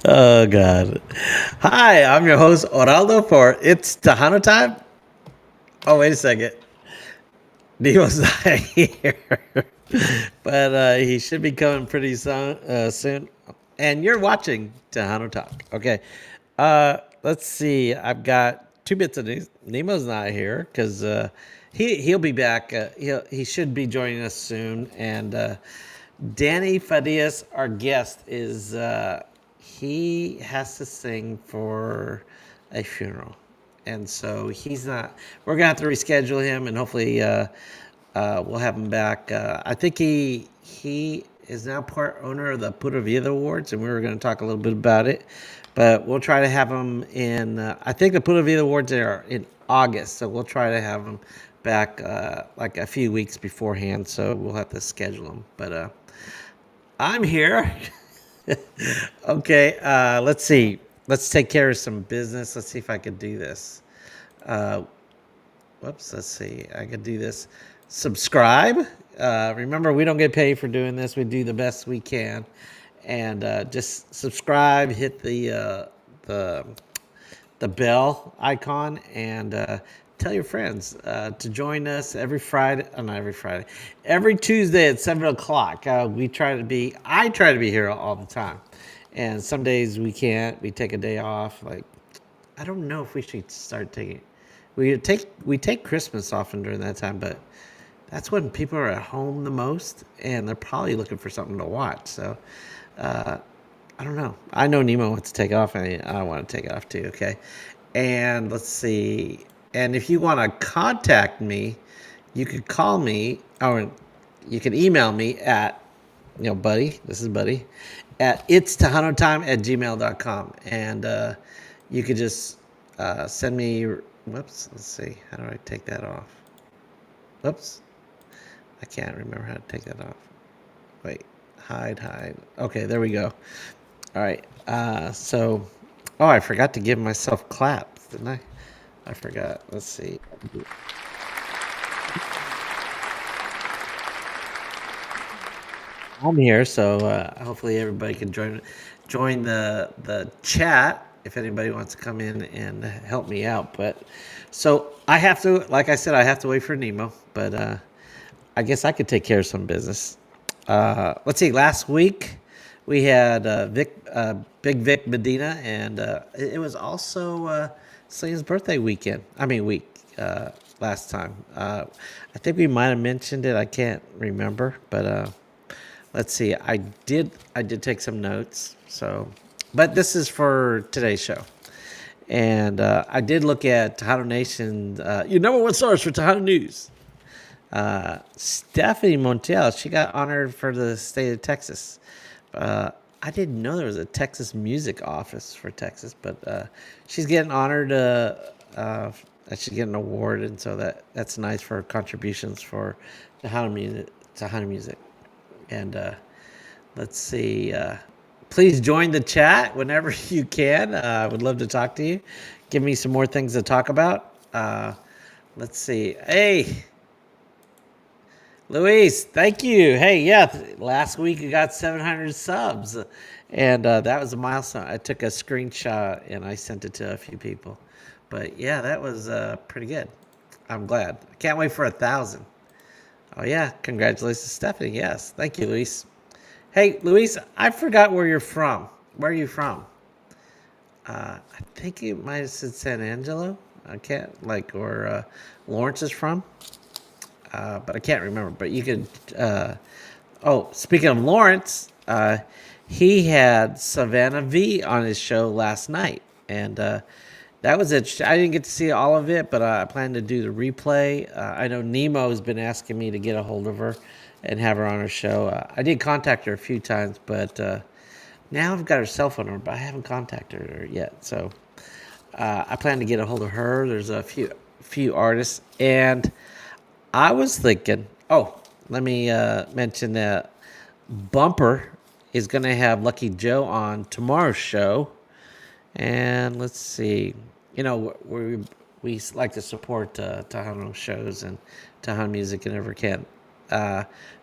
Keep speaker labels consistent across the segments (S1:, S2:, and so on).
S1: Oh God. Hi, I'm your host Oraldo for It's Tejano Time. Oh, wait a second. Nemo's not here. But he should be coming pretty soon. And you're watching Tejano Talk. Okay. Let's see. I've got two bits of news. Nemo's not here because he'll be back. He should be joining us soon. And Danny Fadias, our guest, is he has to sing for a funeral, and so he's not. We're gonna have to reschedule him, and hopefully we'll have him back. I think he is now part owner of the Pura Vida Awards, and we were going to talk a little bit about it. But we'll try to have him in. I think the Pura Vida Awards are in August, so we'll try to have him back like a few weeks beforehand. So we'll have to schedule him. But I'm here. Okay, let's see. Let's take care of some business. Let's see if I could do this. Uh, Whoops, let's see. I could do this. Subscribe. Remember, we don't get paid for doing this. We do the best we can, and just subscribe. Hit the the bell icon, and tell your friends to join us every Friday. Not every Friday. Every Tuesday at 7 o'clock. We try to be. I try to be here all the time, and some days we can't. We take a day off. Like I don't know if we should start taking. We take Christmas often during that time, but that's when people are at home the most, and they're probably looking for something to watch. So uh, I don't know. I know Nemo wants to take off, and I want to take it off too. Okay, and let's see. And if you want to contact me, you could call me, or you can email me at Buddy. This is Buddy at it's Time at gmail.com, and you could just send me. Whoops. Let's see. How do I take that off? Whoops. I can't remember how to take that off. Wait. Hide. Okay, there we go. All right. Oh, I forgot to give myself claps, didn't I? I forgot. Let's see. I'm here, so hopefully everybody can join the chat if anybody wants to come in and help me out. But so I have to, like I said, I have to wait for Nemo. But I guess I could take care of some business. Let's see. Last week we had Big Vic Medina, and it was also Selena's birthday weekend. I mean week. Last time. I think we might have mentioned it. I can't remember, but let's see. I did take some notes. So, but this is for today's show, and I did look at Tejano Nation. Your number one source for Tejano news. Stephanie Montiel. She got honored for the state of Texas. I didn't know there was a Texas music office for Texas, but she's getting honored. That she's getting an award, and so that's nice for her contributions for Tejano music. Tejano music. And let's see. Please join the chat whenever you can. I would love to talk to you. Give me some more things to talk about. Let's see. Hey, Luis, thank you. Hey, yeah, last week you got 700 subs, and that was a milestone. I took a screenshot and I sent it to a few people. But yeah, that was pretty good. I'm glad. I can't wait for 1,000. Oh yeah, congratulations, Stephanie. Yes, thank you, Luis. Hey, Luis, I forgot where you're from. Where are you from? I think you might have said San Angelo. I can't or Lawrence is from, but I can't remember. But you could. Oh, speaking of Lawrence, he had Savannah V on his show last night, and that was it. I didn't get to see all of it, but I plan to do the replay. I know Nemo has been asking me to get a hold of her and have her on her show. I did contact her a few times, but now I've got her cell phone number, but I haven't contacted her yet. So I plan to get a hold of her. There's a few artists, and I was thinking. Oh, let me mention that Bumper is going to have Lucky Joe on tomorrow's show. And let's see, we like to support Tejano shows and Tejano music whenever can.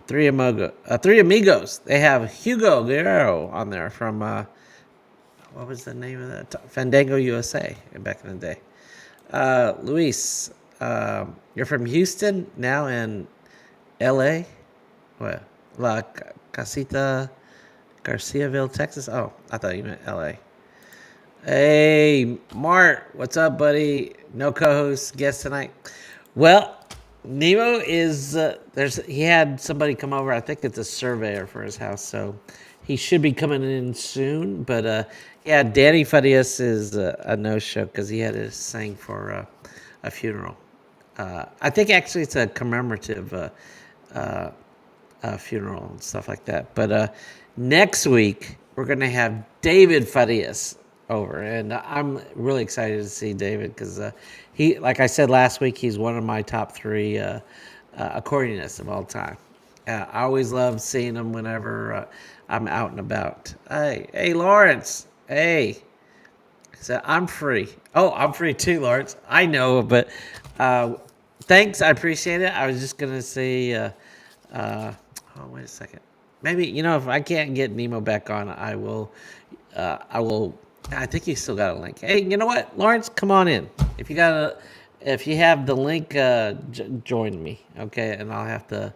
S1: Three Amigos. They have Hugo Guerrero on there from. what was the name of that? Fandango USA back in the day. Luis, you're from Houston, now in L.A. What? La Casita Garciaville, Texas. Oh, I thought you meant L.A. Hey, Mart, what's up, buddy? No co-host guest tonight. Well, Nemo is there's he had somebody come over. I think it's a surveyor for his house, so he should be coming in soon. But yeah, Danny Farias is a no-show because he had to sing for a funeral. I think actually it's a commemorative uh, funeral and stuff like that. But next week we're gonna have David Farias over, and I'm really excited to see David because he, like I said last week, he's one of my top three accordionists of all time. I always love seeing him whenever I'm out and about. Hey, Lawrence. Hey, so I'm free. Oh, I'm free too, Lawrence. I know, but thanks. I appreciate it. I was just gonna say. Oh, wait a second. Maybe if I can't get Nemo back on, I will. I will. I think he still got a link. Hey, you know what, Lawrence? Come on in. If you have the link, join me, okay? And I'll have to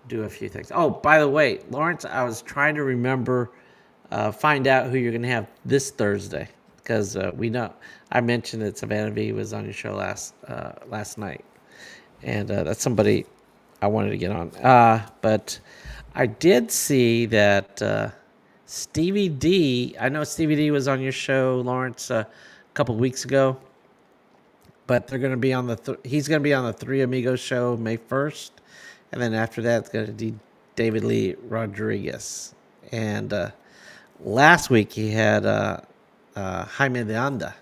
S1: do a few things. Oh, by the way, Lawrence, I was trying to remember, find out who you're gonna have this Thursday because we know I mentioned that Savannah V was on your show last night, and that's somebody I wanted to get on. But I did see that Stevie D. I know Stevie D was on your show, Lawrence, a couple weeks ago. But they're going to be on he's going to be on the Three Amigos show May 1st, and then after that it's going to be David Lee Rodriguez. And last week he had Jaime de Anda,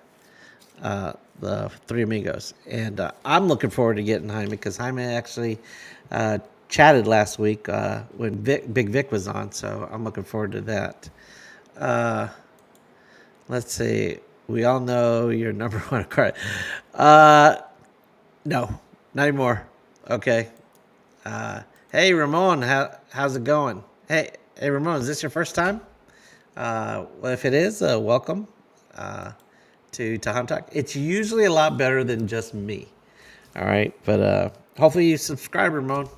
S1: the Three Amigos, and I'm looking forward to getting Jaime because Jaime actually chatted last week when Big Vic was on, so I'm looking forward to that. Let's see. We all know your number one card. No, not anymore. Okay. Hey, Ramon, how's it going? Hey, Ramon, is this your first time? Well, if it is, welcome to Tejano Talk. It's usually a lot better than just me. All right, but hopefully you subscribe, Ramon.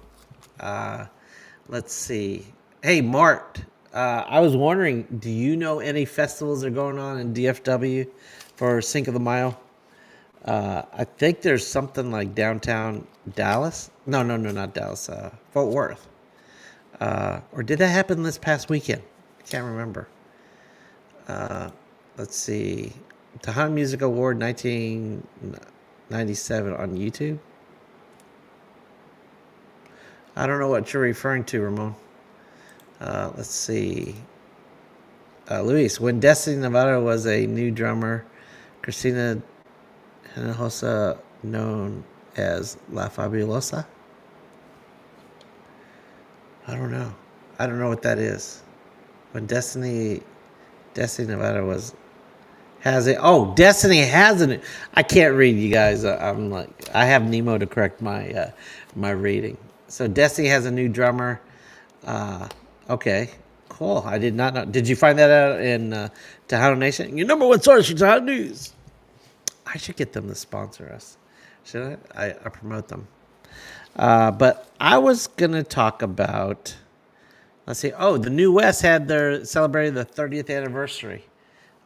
S1: Let's see. Hey, Mart. I was wondering, do you know any festivals that are going on in DFW for Cinco de Mayo? I think there's something like downtown Dallas. No, not Dallas. Fort Worth. Or did that happen this past weekend? I can't remember. Let's see. Tejano Music Award 1997 on YouTube. I don't know what you're referring to, Ramon. Let's see. Luis, when Destiny Navarro was a new drummer, Christina Hinojosa, known as La Fabulosa? I don't know. I don't know what that is. When Destiny Navarro Destiny has an. I can't read, you guys. I'm like, I have Nemo to correct my my reading. So Destiny has a new drummer. Okay, cool. I did not know. Did you find that out in Tejano Nation? Your number one source for Tejano news. I should get them to sponsor us. Should I? I promote them. But I was gonna talk about. Let's see. Oh, the New West had celebrated the 30th anniversary,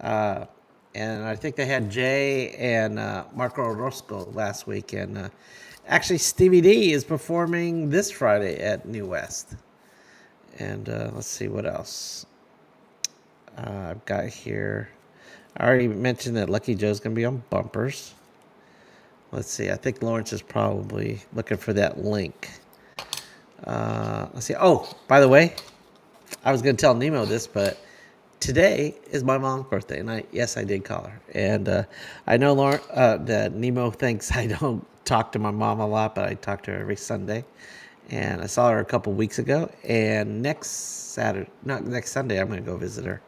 S1: and I think they had Jay and Marco Orozco last week, and actually Stevie D is performing this Friday at New West. And let's see what else I've got here. I already mentioned that Lucky Joe's going to be on bumpers. Let's see. I think Lawrence is probably looking for that link. Let's see. Oh, by the way, I was going to tell Nemo this, but today is my mom's birthday, and I did call her. And I know that Nemo thinks I don't talk to my mom a lot, but I talk to her every Sunday. And I saw her a couple weeks ago, and next Sunday, I'm going to go visit her.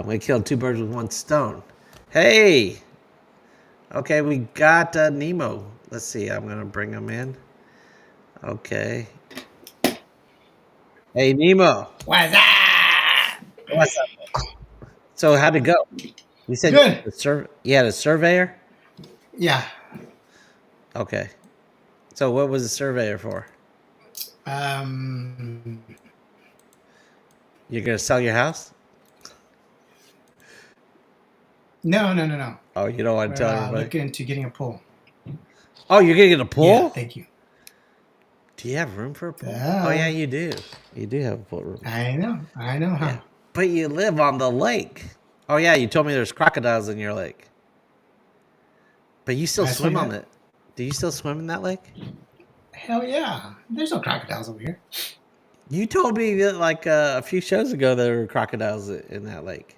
S1: We killed two birds with one stone. Hey! Okay, we got Nemo. Let's see, I'm going to bring him in. Okay. Hey, Nemo.
S2: What's up?
S1: What's up? So, how'd it go? You said
S2: Good.
S1: you had a surveyor?
S2: Yeah.
S1: Okay. So what was the surveyor for?
S2: Um.
S1: You're gonna sell your house?
S2: No, no, no, no.
S1: Oh, you don't want to
S2: We're
S1: tell everybody?
S2: looking into getting a pool.
S1: Oh, you're gonna get a
S2: Yeah.
S1: pool?
S2: Thank you.
S1: Do you have room for a pool? Oh yeah,
S2: Uh,
S1: you do. You do have a pool room.
S2: I know. I know.
S1: Yeah.
S2: Huh?
S1: But you live on the lake. Oh yeah, you told me there's crocodiles in your lake. But you still
S2: I told
S1: swim
S2: you
S1: on
S2: that.
S1: it. Do you still swim in that lake?
S2: Hell yeah. There's no crocodiles over here.
S1: You told me that like a few shows ago there were crocodiles in that lake.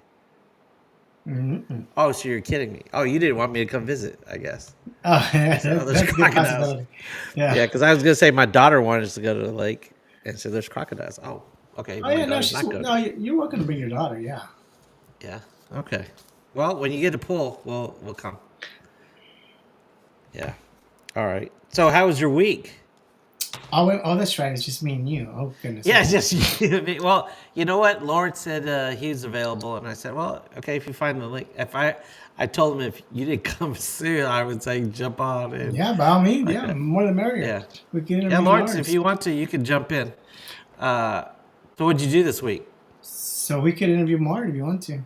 S2: Mm-hmm.
S1: Oh, so you're kidding me? Oh, you didn't want me to come visit, I guess.
S2: Oh, yeah,
S1: You said, oh, there's
S2: that's a good
S1: crocodiles.
S2: possibility. Yeah.
S1: Yeah, because I was gonna say my daughter wanted us to go to the lake, and so there's crocodiles. Oh, okay.
S2: Oh
S1: My
S2: yeah. No,
S1: daughter's not going.
S2: no. You're welcome to bring your daughter. Yeah.
S1: Yeah. Okay. Well, when you get a pool, we'll come. Yeah. All right. So, how was your week?
S2: Oh, that's right. It's just me and you. Oh goodness.
S1: Yeah,
S2: Okay.
S1: it's just you and me. Well, you know what? Lawrence said he's available, and I said, well, okay, if you find the link. I told him if you didn't come soon, I would say jump on and
S2: Yeah, by all means.
S1: like
S2: Yeah,
S1: that.
S2: more the merrier.
S1: Yeah.
S2: We can
S1: Yeah,
S2: interview
S1: Lawrence, if
S2: Lawrence.
S1: you want to, you can jump in. Uh, so, what'd you do this week?
S2: So we could interview Martin if you want to.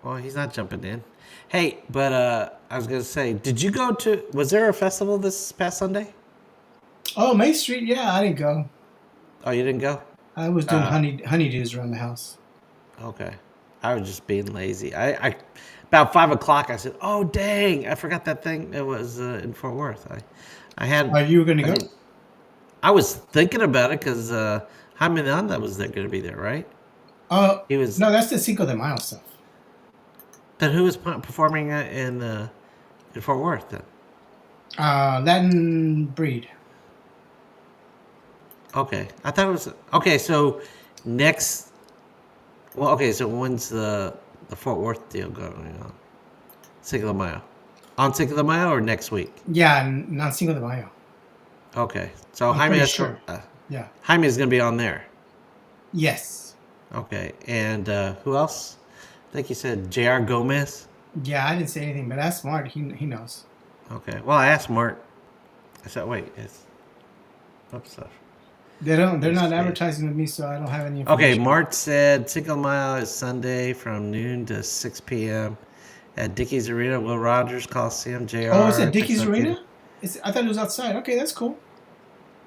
S1: Well, he's not jumping in. Hey, but I was gonna say, did you go to? Was there a festival this past Sunday?
S2: Oh, Main Street. Yeah, I didn't go.
S1: Oh, you didn't go?
S2: I was doing
S1: Uh,
S2: honeydews around the house.
S1: okay. I was just being lazy. I about 5 o'clock. I said, "Oh dang! I forgot that thing. It was in Fort Worth. I had.
S2: Are you going to
S1: I
S2: go?
S1: didn't. I was thinking about it because Jaime Anda was there going to be there, right?
S2: Oh,
S1: He was.
S2: no, that's the Cinco de Mayo stuff.
S1: Then who was performing in Fort Worth then?
S2: Latin breed.
S1: Okay, I thought it was okay. So next, well, okay. So when's the Fort Worth deal going on? Cinco de Mayo, on Cinco de Mayo or next week?
S2: Yeah, not Cinco de Mayo.
S1: Okay, so
S2: I'm pretty sure. Yeah.
S1: Jaime is going to be on there.
S2: Yes.
S1: Okay, and who else? I think you said J.R. Gomez.
S2: Yeah, I didn't say anything, but that's smart. He knows.
S1: Okay, well I asked Mart. I said, wait, it's oops.
S2: They're not advertising with me, so I don't have any
S1: Okay,
S2: information.
S1: Mart said Cinco de Mayo is Sunday from noon to 6 p.m. at Dickies Arena, Will Rogers Coliseum, JR.
S2: Oh, is it Dickies Arena? I thought it was outside. Okay, that's cool.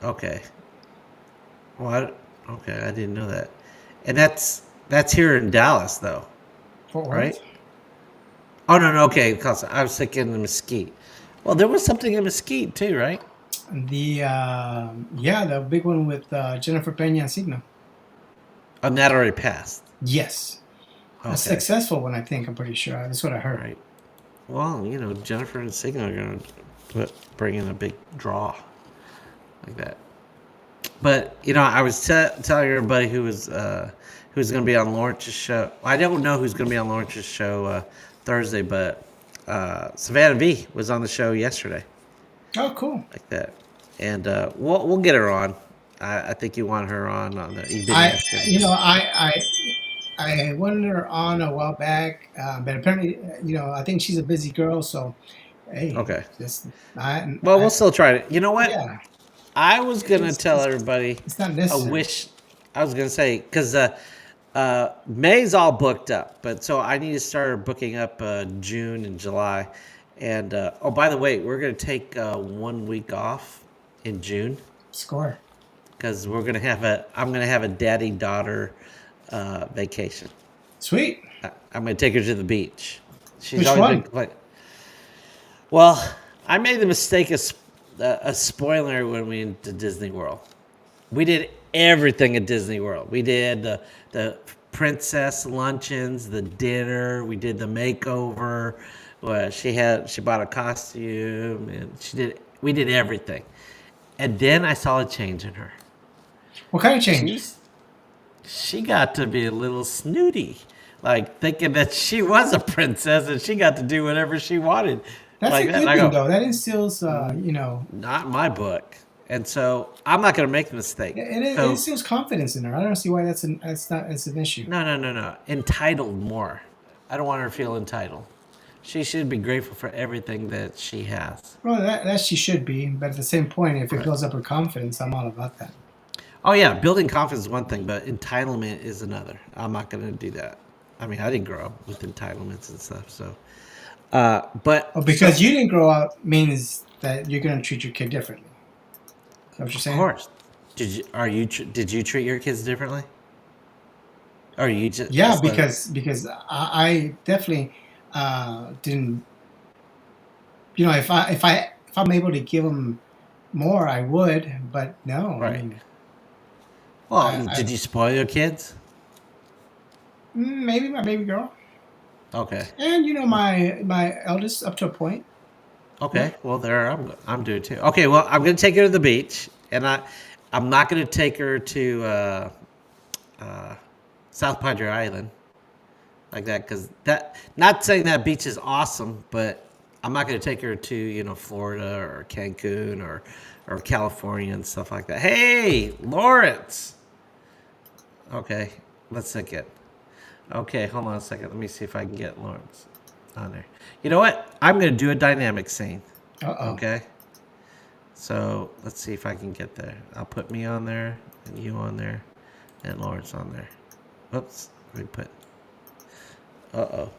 S1: Okay. Well, okay, I didn't know that. And that's here in Dallas, though,
S2: Fort Worth.
S1: right? Oh, no, okay, because I was thinking the Mesquite. Well, there was something in Mesquite, too, right?
S2: The big one with Jennifer Peña and Signo.
S1: And that already passed.
S2: Yes. A
S1: Okay,
S2: successful one, I think. I'm pretty sure. That's what I heard.
S1: right. Well, Jennifer and Signo are going to bring in a big draw like that. But, I was telling everybody who's going to be on Lawrence's show. I don't know who's going to be on Lawrence's show Thursday, but Savannah V was on the show yesterday,
S2: Oh, cool.
S1: like that. And we'll get her on. I think you want her on the. You've been
S2: I,
S1: asking.
S2: I wanted her on a while back, but apparently, I think she's a busy girl. So, hey,
S1: Okay.
S2: Well,
S1: We'll still try it. You know what?
S2: Yeah,
S1: I was going to tell everybody
S2: it's not
S1: a
S2: necessary.
S1: wish. I was going to say, because May's all booked up, but so I need to start booking up June and July. And by the way, we're going to take 1 week off in June
S2: Score.
S1: because I'm going to have a daddy-daughter vacation.
S2: Sweet.
S1: I'm going to take her to the beach. She's
S2: Which
S1: always
S2: one?
S1: been like, well, I made the mistake of spoiling her when we went to Disney World. We did everything at Disney World. We did the princess luncheons, the dinner. We did the makeover. Well, she bought a costume, and we did everything. And then I saw a change in her.
S2: What kind of change?
S1: She got to be a little snooty, like thinking that she was a princess and she got to do whatever she wanted.
S2: That's
S1: like
S2: a
S1: that.
S2: good
S1: And I
S2: thing,
S1: go,
S2: though. That instills,
S1: not in my book. And so I'm not going to make the mistake.
S2: and it
S1: So,
S2: instills confidence in her. I don't see why that's an issue.
S1: no. Entitled more. I don't want her to feel entitled. She should be grateful for everything that she has.
S2: Well, that she should be, but at the same point, if it
S1: Right.
S2: builds up her confidence, I'm all about that.
S1: Oh yeah, building confidence is one thing, but entitlement is another. I'm not going to do that. I mean, I didn't grow up with entitlements and stuff, so. But
S2: Well,
S1: so
S2: because you didn't grow up means that you're going to treat your kid differently. Is that what you're
S1: of
S2: saying?
S1: course, did you treat your kids differently, or you
S2: Yeah,
S1: just let it?
S2: because I definitely didn't. You know, if I'm able to give them more, I would. But no, I
S1: Right.
S2: mean,
S1: Well,
S2: I
S1: did you spoil your kids?
S2: maybe my baby girl,
S1: Okay.
S2: and you know my eldest up to a point. Yeah.
S1: Okay. Well, there I'm doing too. Okay. Well, I'm gonna take her to the beach, and I'm not gonna take her to uh, South Padre Island like that because that. Not saying that beach is awesome, but I'm not gonna take her to Florida or Cancun or California and stuff like that. Hey, Lawrence. Okay. Let's think it. Okay, hold on a second. Let me see if I can get Lawrence on there. You know what? I'm going to do a dynamic scene.
S2: Uh oh.
S1: Okay? So let's see if I can get there. I'll put me on there, and you on there, and Lawrence on there. Whoops. Let me put. Uh oh.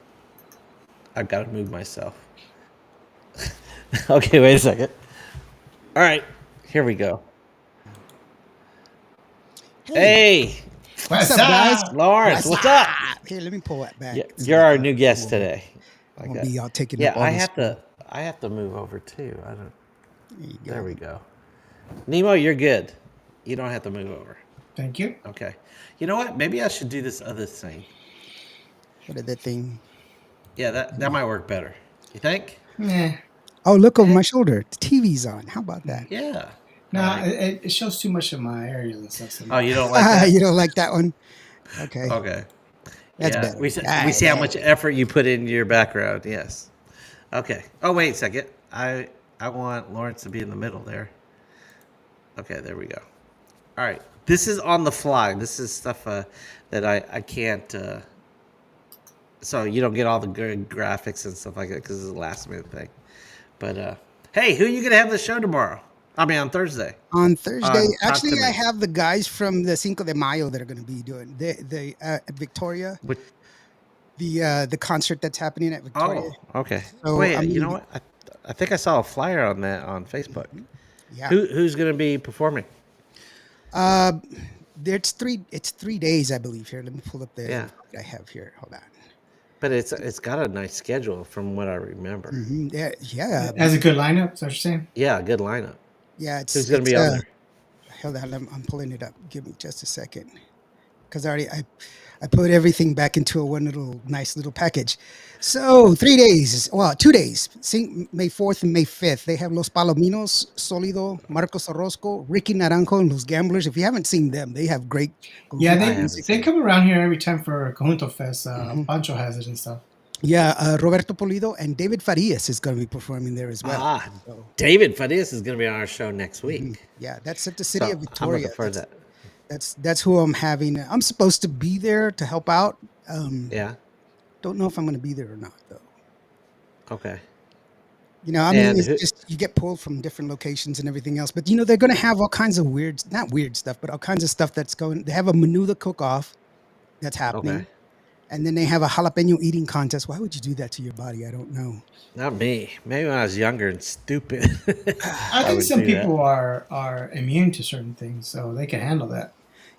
S1: I've got to move myself. Okay, wait a second. All right, here we go.
S3: Hey,
S1: Hey,
S3: what's
S2: What's
S3: up, guys?
S2: up?
S1: Lawrence,
S3: What's
S1: what's up?
S3: up? Here, let me pull that back.
S1: Yeah,
S3: So
S1: you're
S3: that
S1: our
S3: I
S1: new guest
S3: won't,
S1: today. Like
S3: won't
S1: that.
S3: be all taking
S1: Yeah,
S3: up all this.
S1: I have to move over too. I don't.
S3: There you
S1: There
S3: go.
S1: we go. Nemo, you're good. You don't have to move over.
S2: Thank you.
S1: Okay. You know what? Maybe I should do this other thing.
S3: What is that thing?
S1: Yeah, that might work better. You think?
S2: Nah,
S3: Oh, look over
S1: Eh?
S3: my shoulder. The TV's on. How about that?
S1: Yeah. I
S2: nah.
S1: like.
S2: It shows too much of my areas and stuff. So
S1: Oh,
S2: no.
S1: you don't like that?
S3: You don't like that one? Okay,
S1: Okay.
S3: that's
S1: Yeah,
S3: better. All
S1: we
S3: right,
S1: see how
S3: there
S1: much
S3: we go.
S1: effort you put into your background. Yes. Okay. Oh, wait a second. I want Lawrence to be in the middle there. Okay, there we go. All right. This is on the fly. This is stuff that I can't. So you don't get all the good graphics and stuff like that because it's a last minute thing. But hey, who are you gonna have the show tomorrow? I mean on Thursday.
S3: On Thursday,
S1: Talk
S3: actually,
S1: to
S3: I
S1: me.
S3: have the guys from the Cinco de Mayo that are going to be doing the at Victoria,
S1: What?
S3: the concert that's happening at Victoria.
S1: Oh, okay.
S3: So
S1: Wait,
S3: I'm
S1: you
S3: going to
S1: know
S3: be,
S1: what? I think I saw a flyer on that on Facebook.
S3: yeah.
S1: Who's gonna be performing?
S3: Uh, there's three. It's 3 days, I believe. Here, let me pull up the
S1: Yeah,
S3: info that I have here. Hold on.
S1: but it's got a nice schedule from what I remember.
S3: Yeah, yeah,
S2: It has a good lineup. Is that what you're saying?
S1: Yeah, good lineup.
S3: yeah.
S1: Who's gonna be on there?
S3: Hold on. I'm pulling it up. Give me just a second, because I put everything back into a one little nice little package. So 3 days. Well, 2 days. May 4th and May 5th. They have Los Palominos, Solido, Marcos Orozco, Ricky Naranjo, and Los Gamblers. If you haven't seen them, they have great
S2: Yeah,
S1: I haven't
S3: music.
S2: they
S1: seen.
S2: come around here every time for Conjunto Fest.
S3: Mhm.
S2: Pancho has it and stuff.
S3: Yeah, Roberto Polido and David Farias is going to be performing there as well.
S1: Ah,
S3: So,
S1: David Farias is gonna be on our show next week.
S3: yeah, that's at the city
S1: So
S3: of
S1: I'm looking
S3: Victoria.
S1: forward to that.
S3: That's who I'm having. I'm supposed to be there to help out.
S1: Yeah.
S3: Don't know if I'm going to be there or not, though.
S1: Okay.
S3: I mean,
S1: And
S3: it's
S1: who?
S3: just you get pulled from different locations and everything else. But they're going to have all kinds of weird, not weird stuff, but all kinds of stuff that's going. They have a menuda cook-off that's
S1: Okay.
S3: happening, and then they have a jalapeno eating contest. Why would you do that to your body? I don't know.
S1: Not me. Maybe when I was younger and stupid,
S2: I
S1: I
S2: think
S1: would
S2: some
S1: do that.
S2: people are immune to certain things, so they can handle that.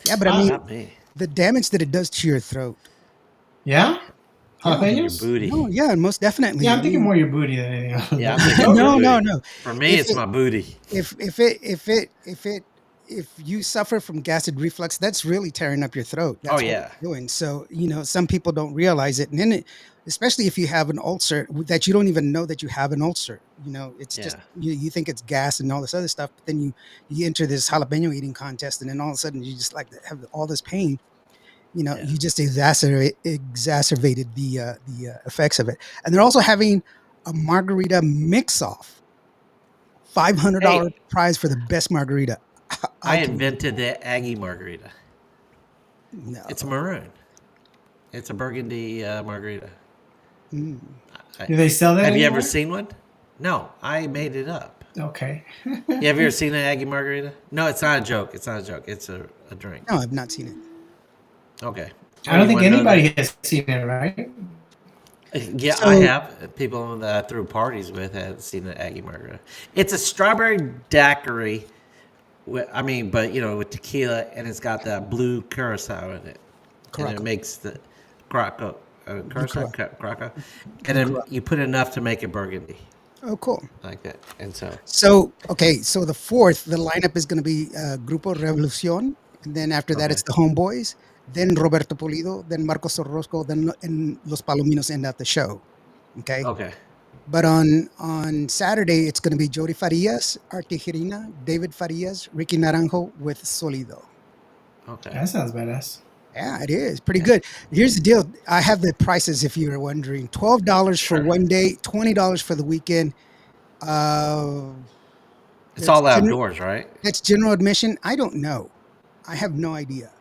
S3: Yeah, but I
S2: Uh,
S3: mean,
S1: Not me.
S3: the damage that it does to your throat.
S2: yeah,
S3: Yeah,
S1: And your
S2: jalapenos.
S1: booty.
S3: no, yeah, most definitely.
S2: Yeah,
S3: I
S2: I'm thinking
S3: mean,
S2: more your booty than anything else.
S1: Yeah, I'm
S2: The
S1: thinking
S2: throat,
S1: your
S3: no, no,
S1: booty.
S3: no.
S1: For me,
S3: If
S1: it's
S3: it
S1: my booty.
S3: if you suffer from gastric reflux, that's really tearing up your throat.
S1: Oh
S3: That's what
S1: yeah,
S3: it's doing. So some people don't realize it, and then especially if you have an ulcer that you don't even know that you have an ulcer. It's just
S1: yeah,
S3: you think it's gas and all this other stuff, but then you enter this jalapeno eating contest, and then all of a sudden you just like have all this pain.
S1: yeah.
S3: You just exacerbated the effects of it, and they're also having a margarita mix-off. $500
S1: Hey,
S3: prize for the best margarita.
S1: I
S3: I can
S1: invented the Aggie margarita.
S3: no.
S1: It's maroon. It's a burgundy margarita.
S3: Mm.
S2: Do they sell that
S1: Have you
S2: anymore?
S1: ever seen one? No, I made it up.
S2: Okay.
S1: You have you ever seen an Aggie margarita? No, it's not a joke. It's not a joke. It's a drink.
S3: No, I've not seen it.
S1: Okay.
S2: I
S1: Well,
S2: don't
S1: you
S2: think
S1: want to know
S2: anybody
S1: that?
S2: has seen it, right?
S1: Yeah, I
S3: So
S1: have. People that I threw parties with have seen an Aggie margarita. It's a strawberry daiquiri. I mean, but with tequila, and it's got that blue curacao in it, and it
S3: Caraco,
S1: makes the Caraco,
S3: blue
S1: curacao,
S3: Caraco,
S1: Caraco, and
S3: blue
S1: then
S3: Caraco.
S1: you put enough to make it burgundy,
S3: Oh, cool.
S1: like that. And so,
S3: So okay, so the fourth, the lineup is going to be Grupo Revolucion, and then after that
S1: okay,
S3: it's the Homeboys, then Roberto Polido, then Marcos Orozco, then and Los Palominos end out the show. Okay,
S1: okay,
S3: but on Saturday it's going to be Jody Farias, Art Tijerina, David Farias, Ricky Naranjo with Solido.
S1: okay.
S2: That sounds badass.
S3: Yeah, it is pretty
S1: Yeah,
S3: good. Here's the deal: I have the prices if you were wondering. $12 for
S1: sure.
S3: one day, $20 for the weekend. Uh,
S1: It's
S3: that's
S1: all
S3: general.
S1: outdoors, right?
S3: That's general admission. I don't know. I have no idea.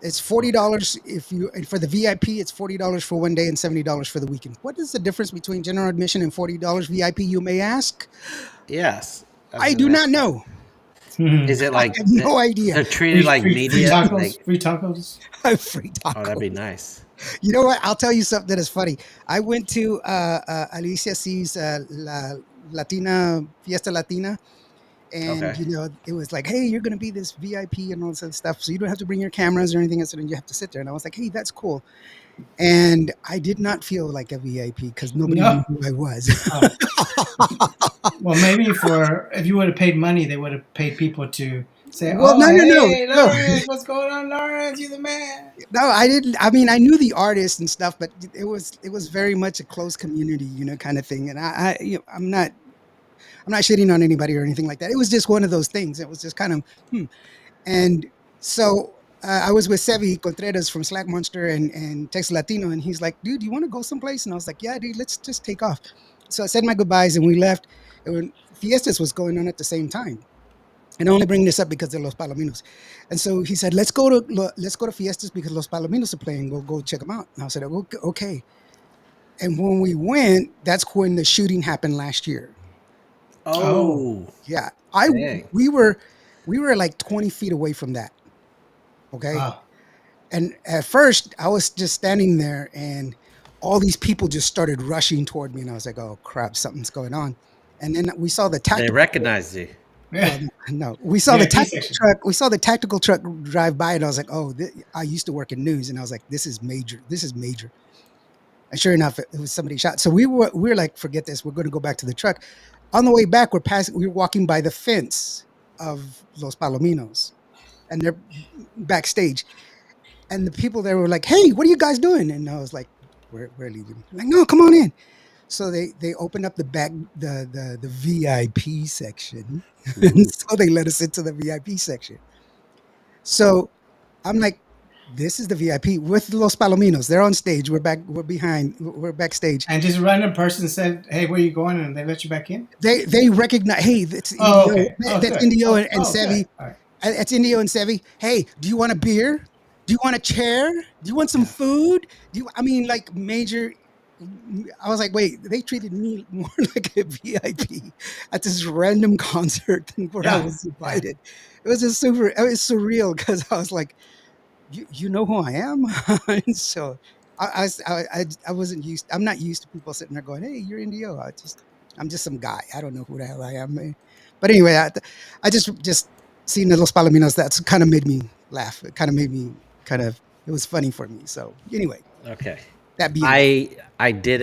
S3: It's
S1: Okay.
S3: $40 if you and for the VIP. It's $40 for one day and $70 for the weekend. What is the difference between general admission and $40 VIP? You may ask.
S1: Yes, I was
S3: I
S1: going
S3: do
S1: to
S3: not
S1: ask that.
S3: know.
S1: Is it
S3: I
S1: like
S3: have no idea.
S1: they're treated like
S2: Free
S1: media?
S2: tacos.
S1: Like,
S2: Free tacos.
S3: Free
S1: oh, that'd be
S3: tacos.
S1: nice.
S3: You know what? I'll tell you something that is funny. I went to Alicia C's Latina Fiesta Latina, and
S1: Okay.
S3: it was like, hey, you're going to be this VIP and all this other stuff, so you don't have to bring your cameras or anything else, and you have to sit there. And I was like, hey, that's cool. And I did not feel like a VIP because nobody knew
S2: No.
S3: who I was.
S2: Oh. Well, maybe if you would have paid money, they would have paid people to say,
S3: Well,
S2: "Oh,
S3: no, no, no,
S2: hey,
S3: no,
S2: Lawrence, what's going on, Lawrence? You're the man."
S3: no. I didn't. I mean, I knew the artists and stuff, but it was very much a close community, kind of thing. And I'm not shitting on anybody or anything like that. It was just one of those things. It was just kind of, and so I was with Sevi Contreras from Slack Monster and Tex Latino, and he's like, dude, you want to go someplace? And I was like, yeah, dude, let's just take off. So I said my goodbyes and we left. And when Fiestas was going on at the same time. And I only bring this up because of Los Palominos. And so he said, let's go to Fiestas because Los Palominos are playing. We'll go check them out. And I said, okay. And when we went, that's when the shooting happened last year.
S2: Oh,
S1: Oh,
S3: Yeah,
S1: dang.
S3: we were like 20 feet away from that. Okay,
S2: wow.
S3: and at first I was just standing there, and all these people just started rushing toward me, and I was like, "Oh crap, something's going on." And then we saw the
S1: They
S3: tactical.
S1: recognized you.
S2: Yeah.
S3: Well, no, we saw the
S2: VIP
S3: tactical
S2: section.
S3: truck. We saw the tactical truck drive by, and I was like, "Oh, I used to work in news," and I was like, "This is major. This is major." And sure enough, it was somebody shot. So we were like, "Forget this. We're going to go back to the truck." On the way back, we were walking by the fence of Los Palominos, and they're backstage. And the people there were like, "Hey, what are you guys doing?" And I was like, "We're leaving." Like, no, come on in. So they opened up the back the VIP section, and
S1: Ooh.
S3: so they let us into the VIP section. So I'm like, "This is the VIP with Los Palominos. They're on stage. We're back. We're behind. We're backstage."
S2: And just a random person said, "Hey, where you going?" And they let you back in.
S3: They recognize. Hey, that's
S2: Oh,
S3: Indio.
S2: okay. Oh,
S3: That's
S2: good.
S3: Indio
S2: Oh,
S3: and
S2: oh, good.
S3: Sevi.
S2: All right.
S3: It's Indio and Sevi. Hey, do you want a beer? Do you want a chair? Do you want some
S2: Yeah.
S3: food? I mean, like major. I was like, wait, they treated me more like a VIP at this random concert than where I
S2: Yeah.
S3: was
S2: Yeah.
S3: invited. It was just super, it was surreal because I was like, you know who I am? And so I wasn't used, I'm not used to people sitting there going, hey, you're Indio. I'm just some guy. I don't know who the hell I am. But anyway, I just seeing the Los Palominos, that's kind of made me laugh. It kind of made me it was funny for me. So anyway,
S1: Okay.
S3: that being that,
S1: I did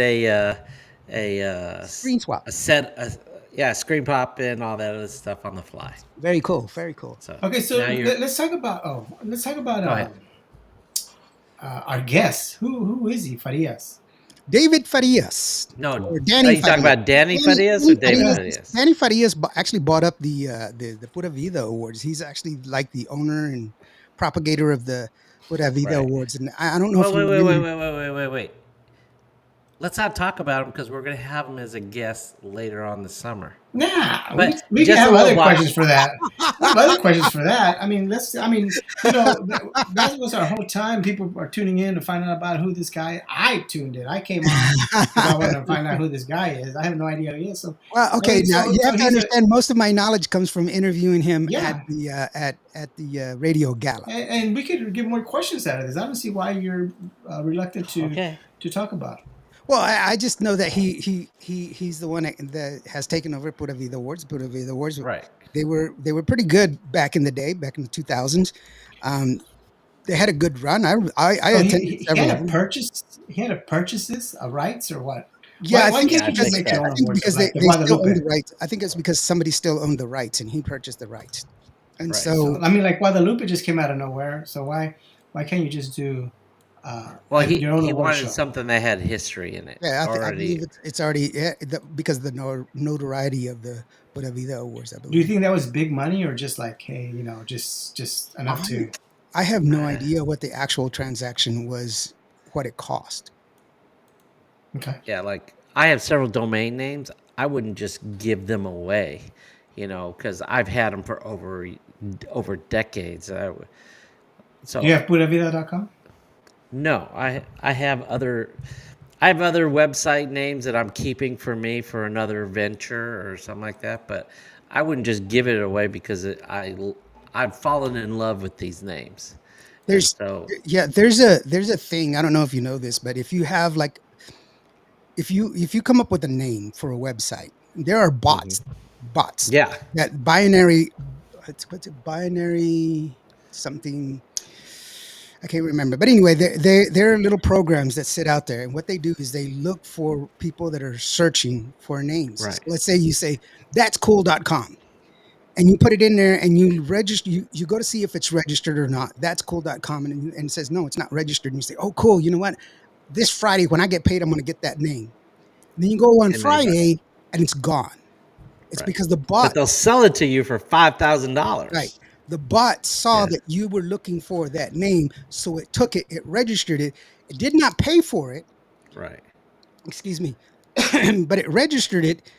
S3: screen swap.
S1: a set yeah, screen pop and all that other stuff on the fly.
S3: Very cool. Very cool.
S1: So
S2: Okay, so
S1: now you're
S2: let's talk about. Oh, let's talk about
S1: go ahead.
S2: our guest. Who is he? Farias.
S1: No,
S3: David Farias or
S1: are
S3: Danny
S1: you talking
S3: Farias.
S1: about Danny Farias or David
S2: Yeah.
S1: Farias?
S3: Danny Farias actually bought up the Pura Vida Awards. He's actually like the owner and propagator of the Pura Vida
S1: Right.
S3: Awards. And I don't know
S1: Well,
S3: if you
S1: wait, wait, wait,
S3: remember.
S1: wait, wait, wait, wait, wait. let's not talk about him because we're going to have him as a guest later on this summer.
S2: Nah,
S1: But
S2: we can
S1: just a
S2: have
S1: little
S2: other
S1: while.
S2: questions for that. We have other questions for that. I mean, that was our whole time. People are tuning in to find out about who this guy. I tuned in. I came on because I wanted to find out who this guy is. I have no idea who he is. So,
S3: Well,
S2: I
S3: okay.
S2: mean,
S3: Now you
S2: so
S3: have to
S2: he's a
S3: understand. Most of my knowledge comes from interviewing him at
S2: yeah,
S3: the radio gala.
S2: and we could get more questions out of this. I don't see why you're reluctant
S1: Okay.
S2: to talk about it.
S3: Well, I just know that he's the one that has taken over Pura Vida Awards. Pura Vida Awards.
S1: Right.
S3: They were pretty good back in the day, back in the 2000s. They had a good run. I
S2: So
S3: attended
S2: he
S3: several
S2: had
S3: of
S2: to
S3: them.
S2: purchase. He had to purchase this rights or what?
S3: Yeah, I
S2: Why
S3: think it's
S2: can't
S1: Yeah, I
S2: you just
S3: because
S1: think
S2: make your
S1: that.
S2: own
S3: I think
S2: awards
S3: because
S2: like the
S3: they still own
S2: Guadalupe?
S3: the rights. I think it's because somebody still owned the rights and he purchased the rights. And
S1: Right.
S2: So
S3: so
S2: I mean, like Guadalupe just came out of nowhere. So why can't you just do
S1: Well,
S2: your own
S1: he
S2: award
S1: wanted
S2: show?
S1: something that had history in it
S3: yeah, I
S1: already.
S3: believe it's already because of the notoriety of the Pura Vida Awards. I
S2: Do you
S3: believe.
S2: think that was big money or just like, hey, just enough
S3: I
S2: to?
S3: I have no idea what the actual transaction was, what it cost.
S2: Okay.
S1: Yeah, like I have several domain names. I wouldn't just give them away, because I've had them for over decades.
S2: Do you
S1: So
S2: have puravida.com?
S1: no, I have other website names that I'm keeping for me for another venture or something like that. But I wouldn't just give it away because I've fallen in love with these names, and
S3: There's
S1: so
S3: yeah, there's a thing. I don't know if you know this, but if you have like if you come up with a name for a website, there are bots
S1: yeah,
S3: that binary. What's it? Binary something. I can't remember, but anyway, there are little programs that sit out there, and what they do is they look for people that are searching for names. So
S1: right,
S3: let's say you say that's cool.com, and you put it in there, and you register. You go to see if it's registered or not. That's cool.com, and it says no, it's not registered. And you say, oh, cool. You know what? This Friday when I get paid, I'm going to get that name. And then you go on
S1: and they
S3: Friday, and it's gone. It's
S1: right,
S3: because the
S1: but
S3: bot,
S1: they'll sell it to you for
S3: right?
S1: $5,000.
S3: The bot saw
S1: Yeah,
S3: that you were looking for that name, so it took it, it registered it. It did not pay for it,
S1: right.
S3: excuse me, but it registered it,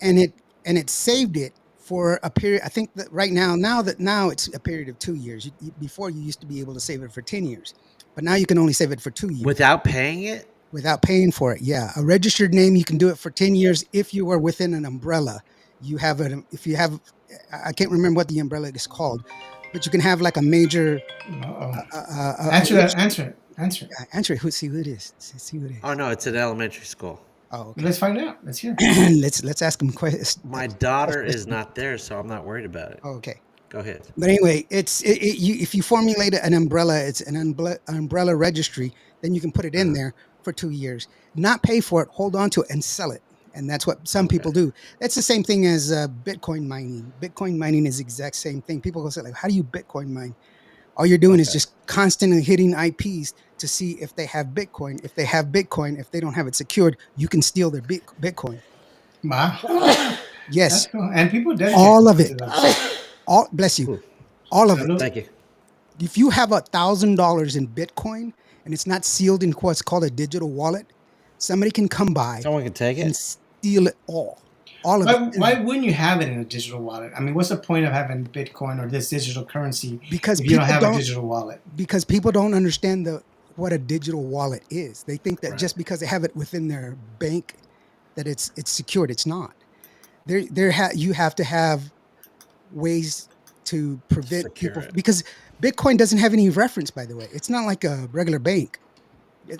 S3: and it saved it for a period. I think that right now it's a period of 2 years. Before you used to be able to save it for 10 years, but now you can only save it for 2 years
S1: Without paying it,
S3: without paying for it. Yeah, a registered name you can do it for 10 years if you are within an umbrella. You have it if you have. I can't remember what the umbrella is called, but you can have like a major.
S2: Uh-oh.
S3: A
S2: Answer that. Answer it. Answer it.
S3: Answer it. See who it is. See who it
S1: oh
S3: is.
S1: no, it's an elementary school.
S3: Oh, okay.
S2: Let's find out. Let's hear.
S3: let's ask him questions.
S1: My daughter is not there, so I'm not worried about it.
S3: Oh, okay.
S1: Go ahead.
S3: But anyway, if you formulate an umbrella, it's an umbrella registry. Then you can put it in there for 2 years, not pay for it, hold on to it, and sell it. And that's what some
S1: Okay.
S3: people do. That's the same thing as Bitcoin mining. Bitcoin mining is the exact same thing. People go say like, "How do you Bitcoin mine?" All you're doing is
S1: Okay.
S3: just constantly hitting IPs to see if they have Bitcoin. If they have Bitcoin, if they don't have it secured, you can steal their Bitcoin.
S2: Wow.
S3: Yes,
S2: That's cool. And people dedicate
S3: all of
S2: to
S3: it.
S2: those.
S3: All bless you.
S1: Ooh,
S3: All of it.
S2: Salute.
S1: thank you.
S3: If you have $1,000 in Bitcoin and it's not sealed in what's called a digital wallet, somebody can come by
S1: Someone can take
S3: and
S1: it.
S3: steal it all of
S2: Why
S3: it.
S2: wouldn't you have it in a digital wallet? I mean, what's the point of having Bitcoin or this digital currency
S3: Because
S2: if you don't
S3: people
S2: have a
S3: don't
S2: digital wallet?
S3: because people don't understand what a digital wallet is. They think that
S1: Right.
S3: just because they have it within their bank that it's secured. It's not. You have to have ways to prevent
S1: Secure
S3: people
S1: it.
S3: because Bitcoin doesn't have any reference. By the way, it's not like a regular bank.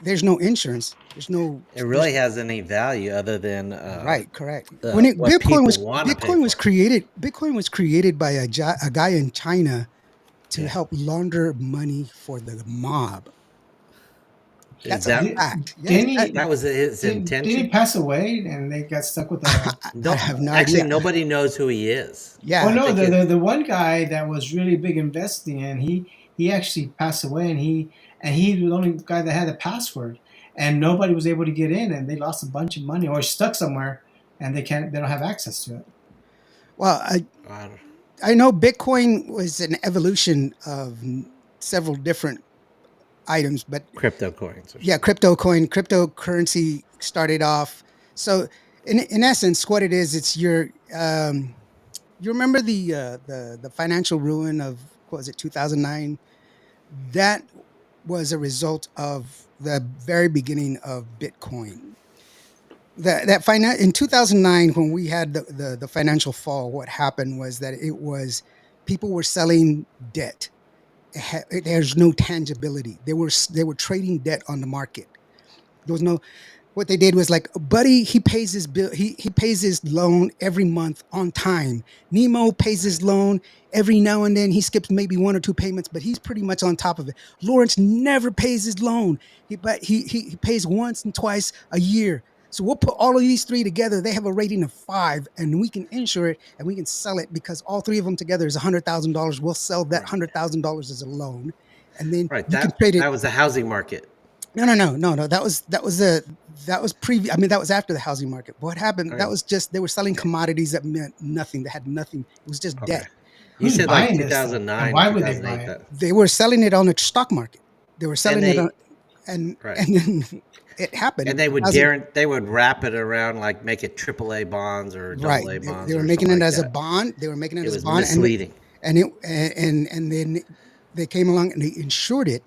S3: There's no insurance. There's no.
S1: It really has any value other than
S3: Right, correct.
S1: what people want to pay
S3: Bitcoin was
S1: for.
S3: created. Bitcoin was created by a guy in China to
S1: Yeah.
S3: help launder money for the mob.
S1: Is
S3: That's a
S1: that
S3: fact. Yes,
S2: Didn't he?
S1: that was his
S2: Didn't he
S1: intention?
S2: pass away and they got stuck with the?
S3: I have no
S1: Actually,
S3: idea.
S1: nobody knows who he is.
S3: Yeah,
S2: Oh no,
S1: think
S2: the one guy that was really big investing in he actually passed away and he was the only guy that had the password and nobody was able to get in and they lost a bunch of money or stuck somewhere and they don't have access to it.
S3: well,
S1: Uh,
S3: I know Bitcoin was an evolution of several different items, but
S1: crypto coins.
S3: yeah, cryptocurrency started off. So in essence, what it is, it's your you remember the financial ruin of what was it 2009? That was a result of the very beginning of Bitcoin. In 2009, when we had the financial fall, what happened was that it was people were selling debt. There's no tangibility. They were trading debt on the market. There was no. What they did was like, buddy, he pays his bill. He pays his loan every month on time. Nemo pays his
S1: Right.
S3: loan every now and then. He skips maybe one or two payments, but he's pretty much on top of it. Lawrence never pays his loan. He pays once and twice a year. So we'll put all of these three together. They have a rating of 5, and we can insure it and we can sell it because all three of them together is $100,000. We'll sell that
S1: Right.
S3: $100,000 as a loan, and then
S1: Right.
S3: you can trade it.
S1: That was the housing market.
S3: No. That was previous. I mean, that was after the housing market. What happened? That
S1: Okay.
S3: was just they were selling commodities that meant nothing. That had nothing. It was just
S1: Okay.
S3: debt.
S1: You
S2: Who's
S1: said like
S2: buying this stuff?
S1: 2009,
S2: And why would they buy
S1: 2008.
S2: it?
S1: That,
S3: They were selling it on the stock market. They were selling it
S1: they-
S3: on, and
S1: Right.
S3: and then it happened.
S1: and they would
S3: Housing-
S1: they would wrap it around, like make it AAA bonds or
S3: right.
S1: AA bonds.
S3: They were
S1: or
S3: making
S1: something
S3: it
S1: like
S3: as a
S1: that.
S3: bond. They were making it
S1: It
S3: as a
S1: was
S3: bond,
S1: misleading.
S3: and then they came along and they insured it.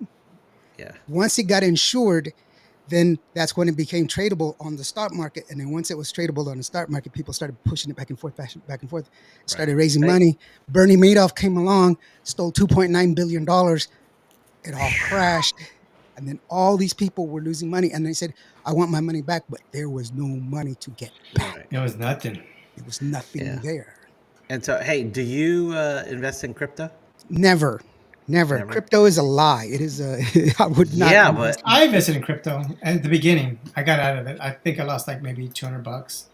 S1: Yeah.
S3: Once it got insured, then that's when it became tradable on the stock market. And then once it was tradable on the stock market, people started pushing it back and forth, started raising
S1: Right.
S3: money. Bernie Madoff came along, stole $2.9 billion. It all crashed. And then all these people were losing money. And they said, I want my money back. But there was no money to get back.
S1: Right.
S2: It was nothing.
S3: There was nothing
S1: Yeah.
S3: there.
S1: And so, hey, do you invest in crypto?
S3: Never.
S1: Never?
S3: Crypto is a lie. It is a, I would not.
S1: Yeah, but
S2: I invested in crypto at the beginning. I got out of it. I think I lost like maybe $200.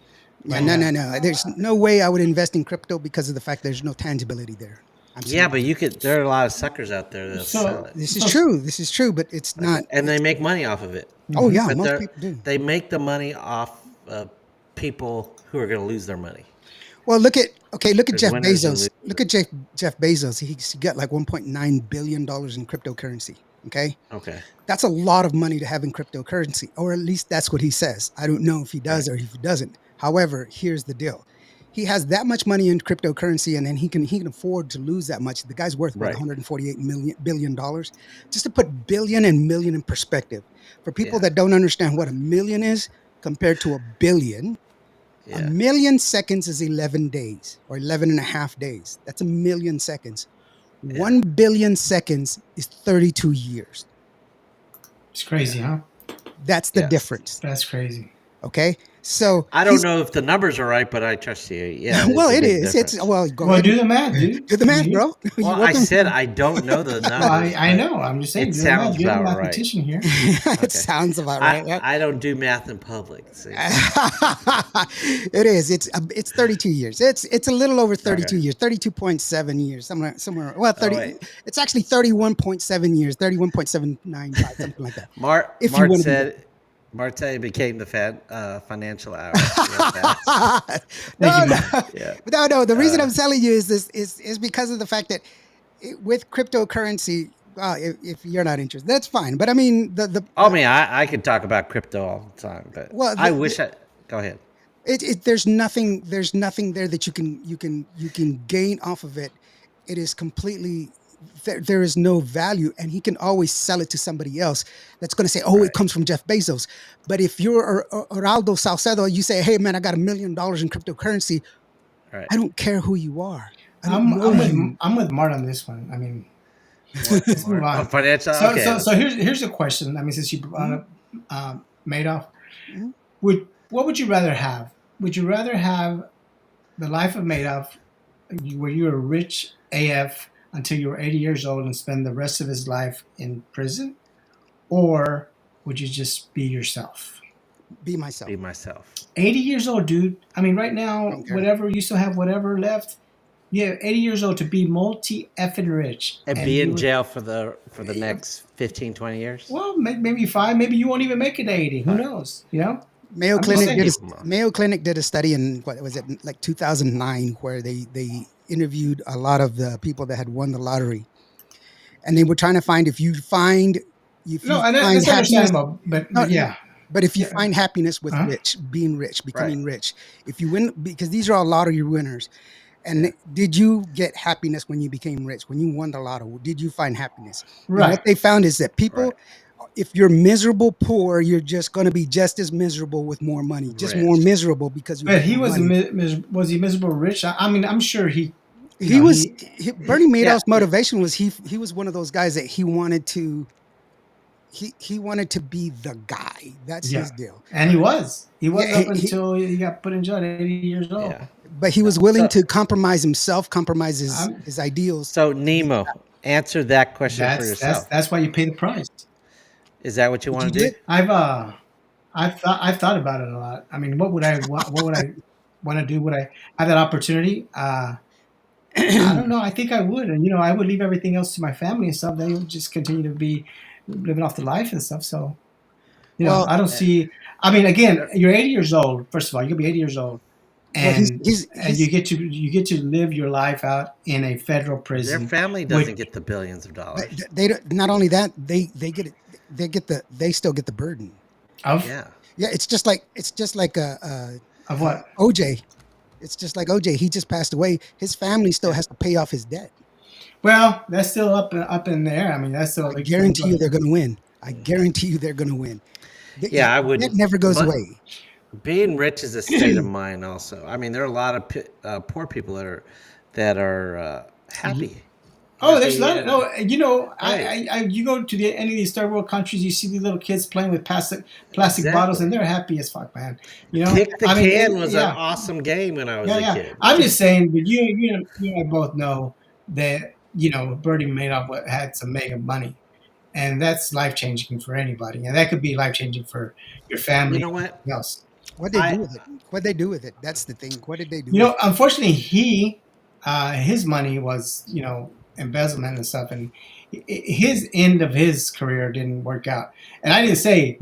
S3: Yeah, no. There's no way I would invest in crypto because of the fact there's no tangibility there.
S1: yeah, but you could. There are a lot of suckers out there that
S2: So-
S1: sell it,
S3: This is true. This is true, but it's not.
S1: and they make money off of it.
S3: Oh yeah,
S1: But
S3: most people do.
S1: they make the money off of people who are going to lose their money.
S3: Well, look at
S1: There's
S3: Jeff
S1: winners and
S3: Bezos.
S1: losers.
S3: Look at Jeff Bezos. He's got like $1.9 billion in cryptocurrency. Okay,
S1: Okay.
S3: that's a lot of money to have in cryptocurrency, or at least that's what he says. I don't know if he does or if he doesn't. However, here's the deal: he has that much money in cryptocurrency, and then he can afford to lose that much. The guy's worth what,
S1: Right.
S3: $148 billion. Just to put billion and million in perspective, for people
S1: Yeah.
S3: that don't understand what a million is compared to a billion.
S1: Yeah.
S3: A million seconds is 11 days or 11 and a half days. That's a million seconds.
S1: Yeah.
S3: 1 billion seconds is 32 years.
S2: It's crazy, huh?
S3: That's the
S1: Yeah.
S3: difference.
S2: That's crazy.
S3: Okay. So
S1: I don't
S3: he's-
S1: know if the numbers are right, but I trust you. Yeah.
S3: Well,
S1: it's a
S3: it
S1: big
S3: is. It's
S1: difference.
S3: well. Go
S2: Well,
S3: ahead.
S2: do the math, dude.
S3: Do the math, bro. You
S1: Well,
S3: work
S1: I
S3: on-
S1: said I don't know the numbers.
S2: Well, I
S1: but
S2: know. I'm just saying.
S1: it
S2: do the math.
S1: sounds
S2: You're the
S1: about right.
S2: mathematician here.
S3: It sounds about right. Yeah.
S1: I don't do math in public. See?
S3: It is. It's 32 years. It's a little over 32
S1: Okay.
S3: years. 32.7 years. Somewhere. Well, 30.
S1: wait.
S3: It's actually 31.7 years. 31.795, something like that. If you
S1: Mart
S3: wanna be
S1: said Marte became the financial hour. Yeah,
S2: Thank you,
S3: no.
S1: yeah.
S3: No. The reason I'm telling you is this is because of the fact that with cryptocurrency, if you're not interested, that's fine. But I mean,
S1: I mean, I could talk about crypto all the time, but
S3: Well,
S1: I wish I. Go ahead.
S3: there's nothing there that you can gain off of it. It is completely. There is no value, and he can always sell it to somebody else that's going to say, "Oh,
S1: Right.
S3: it comes from Jeff Bezos." But if you're Oraldo Salcedo, you say, "Hey, man, I got $1 million in cryptocurrency."
S1: All right.
S3: I don't care who you are. I don't know
S2: I'm
S3: you.
S2: with Mart on this one. I mean, let's move on.
S1: Financial.
S2: So,
S1: Okay.
S2: so here's a question. I mean, since you brought up Madoff,
S3: Mhm.
S2: what would you rather have? Would you rather have the life of Madoff, where you were rich AF until you were 80 years old and spend the rest of his life in prison, or would you just be yourself?
S3: Be myself.
S1: Be myself.
S2: 80 years old, dude. I mean, right now,
S3: Don't care.
S2: whatever you still have, whatever left. Yeah, 80 years old to be multi effing rich
S1: And be
S2: you
S1: in
S2: would-
S1: jail for the next 15, 20 years.
S2: Well, maybe 5. Maybe you won't even make it to 80. Who knows? You know.
S3: Mayo
S2: I'm
S3: Clinic
S2: just
S3: did
S1: saying.
S3: Mayo Clinic did a study in what was it, like 2009, where they interviewed a lot of the people that had won the lottery, and they were trying to find if you find
S2: No, and that's
S3: happiness.
S2: understandable. But
S3: No,
S2: yeah,
S3: But if you
S2: Yeah.
S3: find happiness with
S2: Huh?
S3: rich, being rich,
S1: Right.
S3: becoming rich, if you win, because these are all lottery winners. And
S1: Yeah.
S3: did you get happiness when you became rich? When you won the lotto, did you find happiness? And what
S2: Right.
S3: they found is that
S1: Right.
S3: people, if you're miserable poor, you're just going to be just as miserable with more money, just more
S1: Rich.
S3: miserable because you
S2: But
S3: have
S2: he
S3: more
S2: was a
S3: money.
S2: was he miserable rich? I mean, I'm sure he, you
S3: He
S2: know,
S3: was
S2: he.
S3: Bernie
S1: Yeah.
S3: Madoff's motivation was he was one of those guys that he wanted to he wanted to be the guy. That's
S2: Yeah,
S3: his deal.
S2: and
S1: Right.
S2: he
S3: Yeah,
S2: was up until he got put in jail at 80 years old.
S1: Yeah.
S3: but he
S1: No.
S3: was willing
S1: So
S3: to compromise himself, compromise
S2: I'm,
S3: his ideals.
S1: so Nemo, answer that question for yourself.
S2: that's why you pay the price.
S1: Is that what you
S3: Did you
S1: want
S3: do
S1: to do?
S3: it?
S2: I've thought about it a lot. I mean, what would I want? What would I want to do? Would I have that opportunity? I don't know. I think I would, and I would leave everything else to my family and stuff. They would just continue to be living off the life and stuff. So
S3: Well,
S2: I don't
S1: Yeah.
S2: see. I mean, again, you're 80 years old. First of all, you're gonna be 80 years old,
S3: well,
S2: and
S3: he's
S2: you get to live your life out in a federal
S1: Their
S2: prison,
S1: family
S2: which
S1: doesn't get the billions of dollars.
S3: not only that they get it, they still get the burden.
S2: of
S1: Yeah.
S3: Yeah, it's just like
S2: of what?
S3: OJ. It's just like OJ. He just passed away. His family still
S1: Yeah.
S3: has to pay off his debt.
S2: Well, that's still up in there. I mean, that's still
S3: I guarantee you they're going to win. I guarantee you they're going to win.
S1: Yeah, I
S3: Debt
S1: wouldn't.
S3: never goes
S1: But
S3: away.
S1: being rich is a state of mind. Also, I mean, there are a lot of poor people that are happy.
S2: Oh, there's a
S1: Happy.
S2: lot of no.
S1: Right.
S2: You go to any of these third world countries, you see these little kids playing with plastic bottles, and
S1: Exactly.
S2: they're happy as fuck, man.
S1: Kick the
S2: I mean,
S1: can was an
S2: yeah,
S1: awesome game when I was
S2: yeah,
S1: a
S2: yeah.
S1: kid.
S2: I'm just saying, but you and I both know that Bernie Madoff had some mega money, and that's life changing for anybody, and that could be life changing for your
S1: You
S2: family
S1: know
S2: and
S1: what?
S2: everything else.
S3: What they do
S1: I
S3: with it? What they do with it? That's the thing. What did they do with it?
S2: Unfortunately, his money was embezzlement and stuff, and his end of his career didn't work out. And I didn't say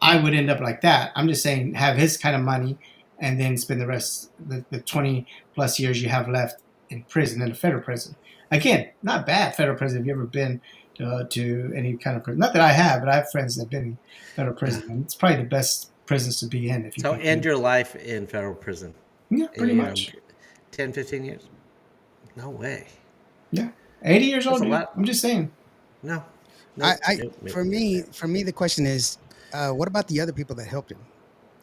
S2: I would end up like that. I'm just saying have his kind of money and then spend the rest the 20 plus years you have left in prison, in a federal prison. Again, not bad federal prison. Have you ever been to any kind of prison? Not that I have, but I have friends that have been in federal prison, and it's probably the best prisons to be in if you
S1: so
S2: can.
S1: end your life in federal prison.
S2: Yeah, pretty
S1: You know,
S2: much.
S1: 10, 15 years. No way.
S2: Yeah, 80 years
S1: That's
S2: old,
S1: a
S2: dude.
S1: lot.
S2: I'm just saying.
S1: No.
S3: I,
S1: Nope.
S3: I
S1: Nope. Nope.
S3: for me, the question is, what about the other people that helped him?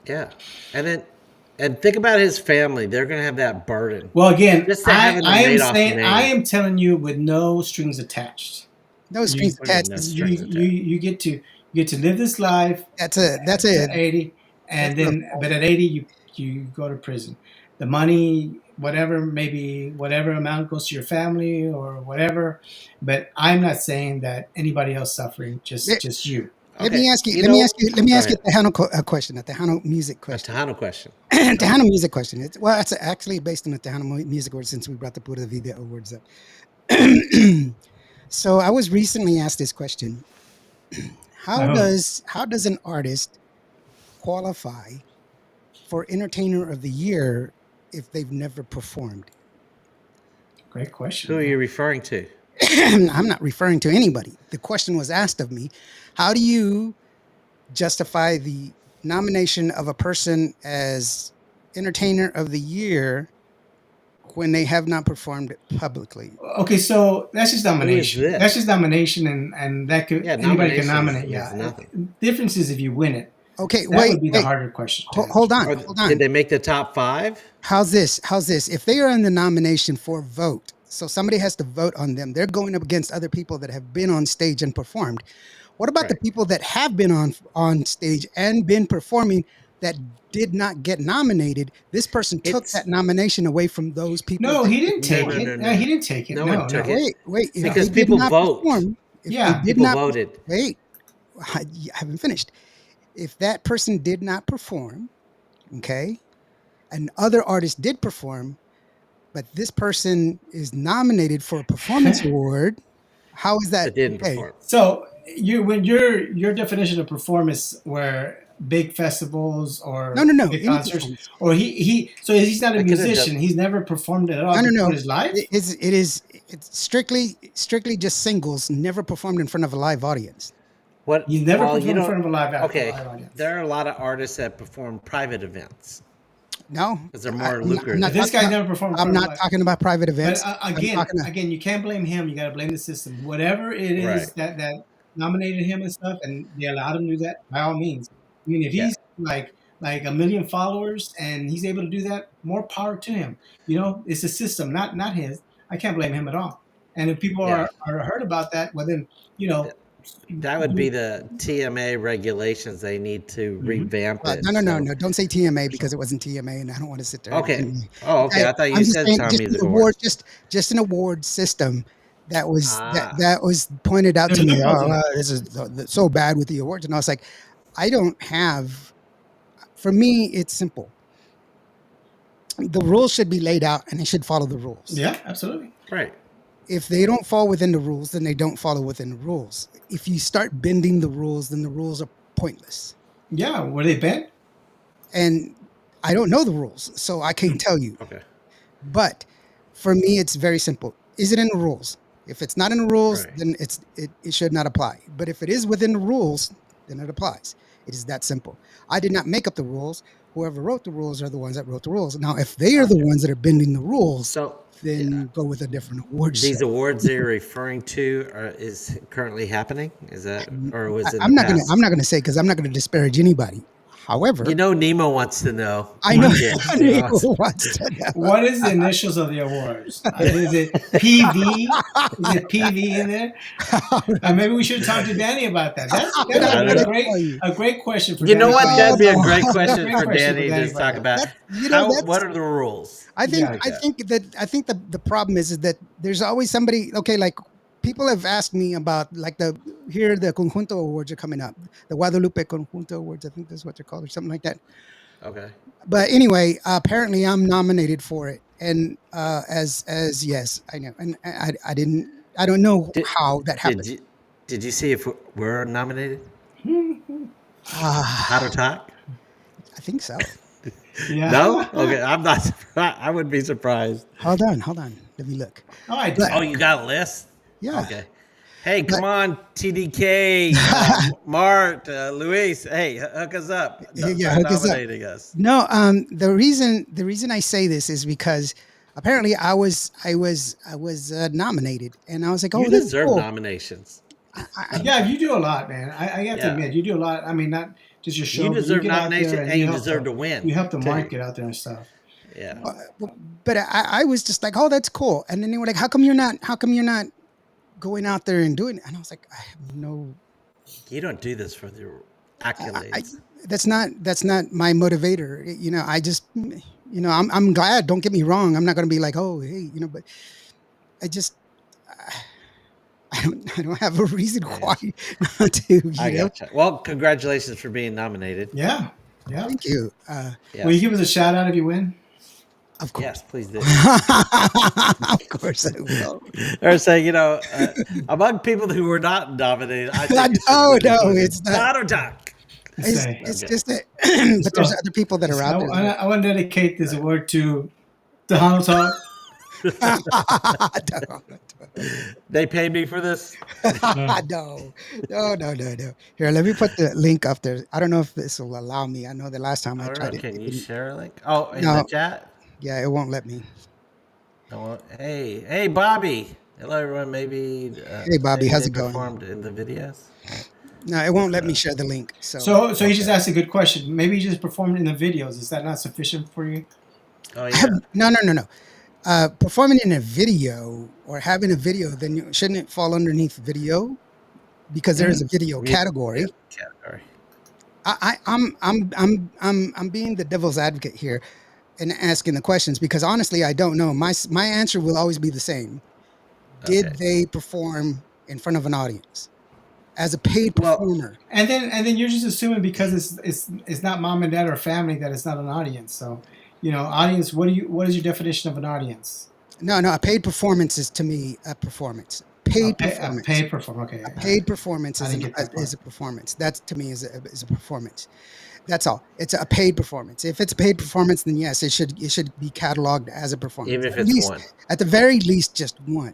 S1: Yeah. And think about his family. They're gonna have that burden.
S2: Well, again,
S1: Just to having the Madoff
S2: I
S1: name.
S2: am telling you with no strings attached.
S3: No
S2: You
S3: strings
S1: What do you mean
S3: attached.
S1: no strings
S2: you
S1: attached?
S2: get to live this life
S3: That's
S2: to
S3: a
S2: 80,
S3: that's
S2: and
S3: a
S2: then but at 80 you go to prison. The money, whatever, maybe whatever amount goes to your family or whatever. But I'm not saying that anybody else suffering, just you.
S3: Let me
S1: Okay.
S3: ask you.
S1: You
S3: Let me
S1: know.
S3: ask you. Let me
S1: Go
S3: ask you
S1: ahead.
S3: a Tejano a question. A Tejano music
S1: A
S3: question.
S1: Tejano question. Go ahead.
S3: Tejano music question. Well, it's actually based on the Tejano music word since we brought the Pura Vida words up. So I was recently asked this question:
S2: Uh-huh.
S3: how does an artist qualify for Entertainer of the Year if they've never performed?
S2: Great
S1: Who
S2: question,
S1: are you
S2: man.
S1: referring to?
S3: I'm not referring to anybody. The question was asked of me: how do you justify the nomination of a person as Entertainer of the Year when they have not performed publicly?
S2: Okay, so that's just
S1: Who is
S2: nomination. That's just
S1: this?
S2: nomination, and that could
S1: Yeah,
S2: anybody can
S1: nomination
S2: nominate.
S1: means
S2: Yeah,
S1: nothing.
S2: difference is if you win it.
S3: Okay,
S2: That
S3: wait,
S2: would be the
S3: wait,
S2: harder question to
S3: hold
S2: answer.
S3: on,
S1: Or
S3: hold
S1: did
S3: on.
S1: they make the top five?
S3: How's this? How's this? If they are in the nomination for vote, so somebody has to vote on them, they're going up against other people that have been on stage and performed. What about the
S1: Right.
S3: people that have been on stage and been performing that did not get nominated? This person took
S1: It's
S3: that nomination away from those people
S2: No,
S3: that
S2: he
S3: did
S2: didn't
S1: no,
S2: take
S1: no,
S3: perform.
S2: it.
S1: no,
S2: No,
S1: no,
S2: he
S1: no.
S2: didn't take it.
S1: No one
S2: No,
S1: took
S2: no.
S1: it
S3: Wait. If
S1: because
S3: they did
S1: people
S3: not
S1: vote.
S3: perform, if they
S2: Yeah.
S3: did
S1: People
S3: not
S1: voted.
S3: wait, I haven't finished. If that person did not perform, okay, and other artists did perform, but this person is nominated for a performance award, how is that
S1: That didn't
S3: okay?
S1: perform.
S2: So when your definition of performance were big festivals
S3: No,
S2: or
S3: no, no.
S2: big
S3: Any
S2: concerts,
S3: performance.
S2: or so he's not a
S1: I could have done.
S2: musician. He's never performed at all
S3: No, no,
S2: before
S3: no.
S2: his life.
S3: It's strictly just singles, never performed in front of a live audience.
S1: What?
S2: He's never
S1: Well,
S2: performed
S1: you
S2: in front
S1: don't.
S2: of a
S1: Okay,
S2: live audience.
S1: there are a lot of artists that perform private events
S3: No,
S1: because they're more
S3: I'm not
S1: lucrative.
S2: This
S3: talking
S2: guy
S3: about.
S2: never performed in
S3: I'm
S2: front of a
S3: not
S2: live.
S3: talking about private
S2: But
S3: events. I'm talking.
S2: again, you can't blame him. You got to blame the system. Whatever it
S1: Right.
S2: is that nominated him and stuff, and they allowed him to do that. By all means. I mean, if
S1: Yeah.
S2: he's like a million followers and he's able to do that, more power to him. You know, it's the system, not his. I can't blame him at all. And if people
S1: Yeah.
S2: are hurt about that, well then
S1: Th- That would be the TMA regulations. They need to
S2: Mhm.
S1: revamp
S3: Well,
S1: it.
S3: no.
S1: So
S3: Don't say TMA because it wasn't TMA, and I don't want to sit there.
S1: okay.
S3: And,
S1: Oh, okay. I thought you
S3: I'm just
S1: said
S3: saying,
S1: Sound
S3: just an
S1: Music
S3: award,
S1: Awards.
S3: just an award system that was
S1: Ah,
S3: that was pointed out
S2: There's
S3: to me.
S2: loopholes
S3: Oh,
S2: in it.
S3: this is so bad with the awards, and I was like, I don't have. For me, it's simple. The rules should be laid out, and they should follow the rules.
S2: Yeah, absolutely.
S1: right.
S3: If they don't fall within the rules, then they don't follow within the rules. If you start bending the rules, then the rules are pointless.
S2: Yeah, were they bent?
S3: And I don't know the rules, so I can't tell you.
S1: Okay.
S3: But for me, it's very simple. Is it in the rules? If it's not in the rules,
S1: Right.
S3: then it should not apply. But if it is within the rules, then it applies. It is that simple. I did not make up the rules. Whoever wrote the rules are the ones that wrote the rules. Now, if they are the ones that are bending the rules,
S1: So
S3: then go with a different award.
S1: these
S3: show.
S1: awards that you're referring to is currently happening. Is that or was it?
S3: I'm not gonna. I'm not gonna say because I'm not gonna disparage anybody. However,
S1: You know, Nemo wants to know.
S3: I know
S1: Yeah,
S3: Nemo
S1: wants-
S3: wants to know.
S2: What is the initials of the awards? Is it PV? Is it PV in there? Maybe we should talk to Danny about that. That
S3: I'm
S2: would
S3: not
S2: be
S3: gonna
S2: a
S3: tell you.
S2: great question for
S1: You know
S2: Danny.
S1: what? That'd be a
S3: Oh,
S1: great
S3: no.
S1: question
S2: Great
S1: for
S2: question
S1: Danny
S2: for
S1: to
S2: Danny
S1: just talk
S2: about
S1: about.
S3: That's
S1: What are the rules?
S3: I think
S2: Yeah.
S3: I think the problem is that there's always somebody. Okay, like people have asked me about like the Conjunto Awards are coming up, the Guadalupe Conjunto Awards. I think that's what they're called or something like that.
S1: Okay.
S3: But anyway, apparently I'm nominated for it, and as yes, I know, and I don't know
S1: Did,
S3: how that happened.
S1: did you see if we're nominated?
S3: Ah,
S1: How to talk?
S3: I think so.
S2: Yeah.
S1: No? Okay. I'm not surprised. I wouldn't be surprised.
S3: Hold on. Let me look.
S2: Oh, I
S3: But-
S1: Oh, you got a list?
S3: Yeah.
S1: Okay. Hey, come on, TDK, Mart, Luis. Hey, hook us up.
S3: Yeah,
S1: Start
S3: hook us up.
S1: nominating us.
S3: No, the reason I say this is because apparently I was nominated, and I was like, oh,
S1: You
S3: that's
S1: deserve
S3: cool.
S1: nominations.
S2: Yeah, you do a lot, man. I have to
S1: Yeah.
S2: admit, you do a lot. I mean, not just your show.
S1: You
S2: but
S1: deserve
S2: get out
S1: nominations,
S2: there
S1: and you
S2: help
S1: deserve
S2: the-
S1: to win.
S2: You help the
S1: too.
S2: market out there and stuff.
S1: Yeah.
S3: But I was just like, oh, that's cool. And then they were like, how come you're not going out there and doing it? And I was like, I have no.
S1: You don't do this for the accolades.
S3: That's not my motivator. You know, I just, I'm glad. Don't get me wrong. I'm not going to be like, oh, hey, but I just, I don't have a reason why not to.
S1: I gotcha. Well, congratulations for being nominated.
S2: Yeah. Yeah.
S3: Thank you.
S1: Yes.
S2: Will you give us a shout out if you win?
S3: Of course.
S1: Yes, please do.
S3: Of course I will.
S1: Or say, among people who were not nominated, I think
S3: No,
S1: it's really good.
S3: it's not.
S1: Not a talk.
S3: It's just that, but there's other people that are out there.
S2: I want to dedicate this award to Tejano Talk.
S1: They paid me for this.
S3: No. Here, let me put the link up there. I don't know if this will allow me. I know the last time I
S1: All
S3: tried
S1: right,
S3: it.
S1: can you share a link? Oh, in
S3: No.
S1: the chat?
S3: Yeah, it won't let me.
S1: No, hey, Bobby. Hello, everyone. Maybe.
S3: Hey, Bobby,
S1: maybe
S3: how's
S1: they
S3: it going?
S1: Performed in the videos.
S3: No, it won't let me share the link.
S2: So he just asked a good question. Maybe he just performed in the videos. Is that not sufficient for you?
S1: Oh yeah.
S3: No. Performing in a video or having a video, then shouldn't it fall underneath video? Because there is a video category.
S1: Category.
S3: I'm being the devil's advocate here and asking the questions because honestly I don't know. My answer will always be the same. Did
S1: Okay.
S3: they perform in front of an audience as a paid
S1: Well-
S3: performer?
S2: And then you're just assuming because it's not mom and dad or family that it's not an audience. So, audience. What is your definition of an audience?
S3: No, a paid performance is to me a performance. Paid performance.
S2: Paid performance. Okay.
S3: Paid performance
S2: I
S3: is,
S2: didn't get that part.
S3: is a performance. That to me is a performance. That's all. It's a paid performance. If it's a paid performance, then yes, it should be cataloged as a performance.
S1: Even if
S3: At
S1: it's
S3: least,
S1: one.
S3: at the very least, just one.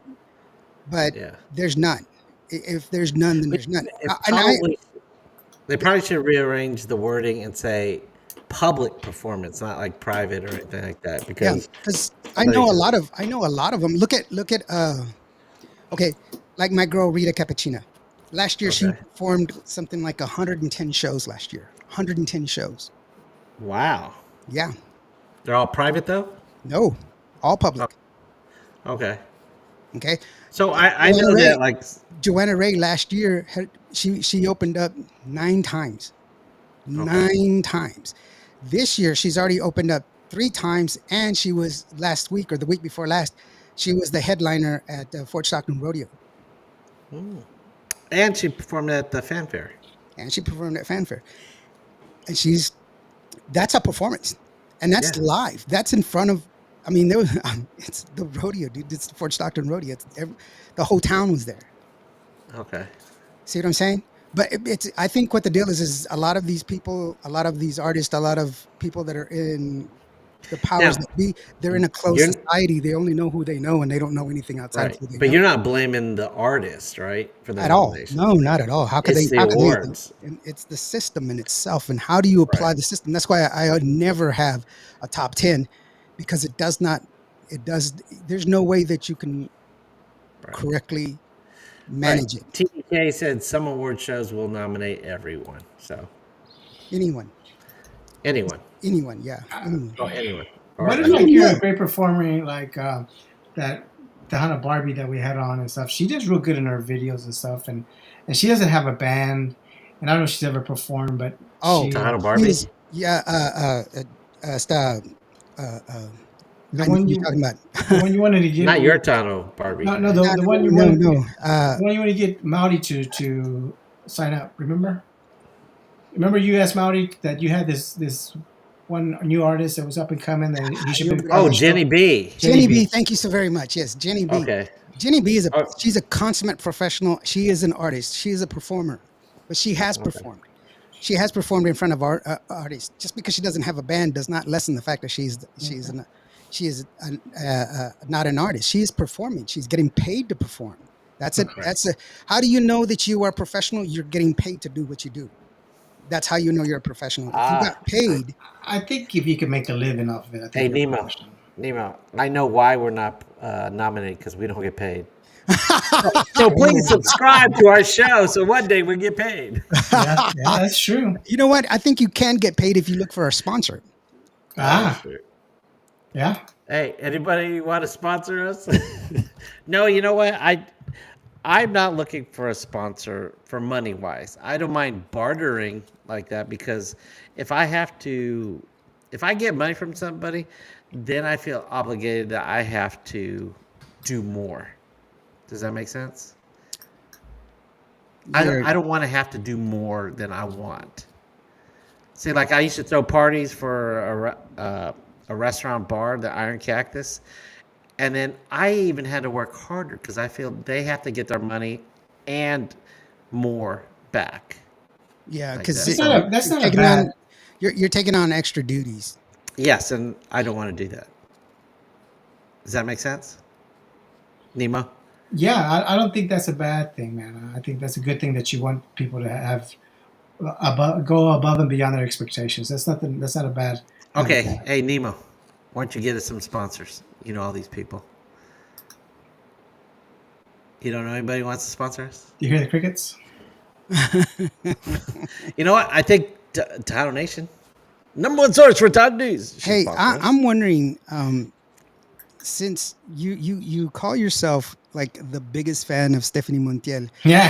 S3: But
S1: Yeah.
S3: there's none. If there's none, then there's none.
S1: It
S3: And I
S1: probably they probably should rearrange the wording and say public performance, not like private or anything like that,
S3: yeah,
S1: because
S3: because
S1: somebody could.
S3: I know a lot of them. Look at okay, like my girl Rita Cappuccina. Last year she
S1: Okay.
S3: performed something like 110 shows last year. 110 shows.
S1: Wow.
S3: Yeah.
S1: They're all private though?
S3: No. All
S1: Oh,
S3: public.
S1: okay.
S3: Okay.
S1: So I
S3: Joanna
S1: know
S3: Ray
S1: that like
S3: Joanna Ray last year she opened up 9 times.
S1: okay.
S3: 9 times. This year she's already opened up 3 times, and she was last week or the week before last, she was the headliner at Fort Stockton Rodeo,
S1: Mm. And she performed at the fanfare.
S3: and she performed at Fanfare. And that's a performance, and that's
S1: Yeah.
S3: live. That's in front of. I mean, there was it's the rodeo, dude. It's the Fort Stockton Rodeo. The whole town was there.
S1: Okay.
S3: See what I'm saying? But it's. I think what the deal is a lot of these people, a lot of these artists, a lot of people that are in the
S1: Now,
S3: powers that be, they're in a closed
S1: you're
S3: society. They only know who they know, and they don't know anything outside of
S1: right,
S3: who they
S1: but
S3: know
S1: you're not blaming the artist, right, for the
S3: at all.
S1: nomination.
S3: No, not at all. How could
S1: It's
S3: they?
S1: the
S3: How could they?
S1: awards.
S3: And it's the system in itself, and how do you
S1: Right.
S3: apply the system? That's why I would never have a top 10, because it does not. It does. There's no way that you can
S1: Right.
S3: correctly
S1: Right.
S3: manage it.
S1: TK said some award shows will nominate everyone. So
S3: Anyone,
S1: anyone.
S3: yeah, anyone.
S1: Oh, anyone. Or
S2: What if
S1: I
S2: like
S1: mean,
S2: you're a great performer like that Tejano Barbie that we had on and stuff? She does real good in her videos and stuff, and she doesn't have a band, and I don't know if she's ever performed, but
S3: Oh,
S2: she
S1: Tejano Barbie?
S3: yeah. Stop.
S2: the
S3: I know
S2: one
S3: who
S2: you
S3: you're talking about.
S2: the one you wanted to get
S1: Not your Tano Barbie.
S2: no no
S3: No,
S2: the one you
S3: no,
S2: wanted
S3: no.
S2: the one you want to get Maudi to sign up. Remember you asked Maudi that you had this one new artist that was up and coming that he should be
S1: Oh, Jenny B.
S3: Jenny B. Thank you so very much. Yes, Jenny B.
S1: Okay.
S3: Jenny B is
S1: Oh.
S3: she's a consummate professional. She is an artist. She is a performer, but she has performed. She has performed in front of artists. Just because she doesn't have a band does not lessen the fact that she is not an artist. She is performing. She's getting paid to perform. That's it.
S1: Okay.
S3: How do you know that you are professional? You're getting paid to do what you do. That's how you know you're a professional. If you
S1: Ah.
S3: got paid,
S2: I think if you could make a living off of it, I think
S1: Hey,
S2: you're
S1: Nemo.
S2: professional.
S1: Nemo, I know why we're not nominated, because we don't get paid. So please subscribe to our show so one day we get paid.
S2: Yeah, that's true.
S3: you know what? I think you can get paid if you look for a sponsor.
S2: Ah, yeah.
S1: Hey, anybody want to sponsor us? No, you know what? I'm not looking for a sponsor for money wise. I don't mind bartering like that, because if I get money from somebody, then I feel obligated that I have to do more. Does that make sense? I don't want to have to do more than I want. See, like I used to throw parties for a restaurant bar, the Iron Cactus, and then I even had to work harder because I feel they have to get their money and more back.
S3: Yeah,
S1: Like
S3: because
S1: that.
S2: That's not a bad.
S3: you're taking on extra duties.
S1: Yes, and I don't want to do that. Does that make sense, Nemo?
S2: Yeah, I don't think that's a bad thing, man. I think that's a good thing that you want people to have go above and beyond their expectations. That's nothing. That's not a bad.
S1: Okay, hey Nemo, why don't you get us some sponsors? You know all these people. You don't know anybody who wants to sponsor us?
S2: You hear the crickets?
S1: You know what? I think Tejano Nation, #1 source for Tejano news. should
S3: Hey,
S1: sponsor us.
S3: I'm wondering, since you call yourself like the biggest fan of Stephanie Montiel,
S2: Yeah.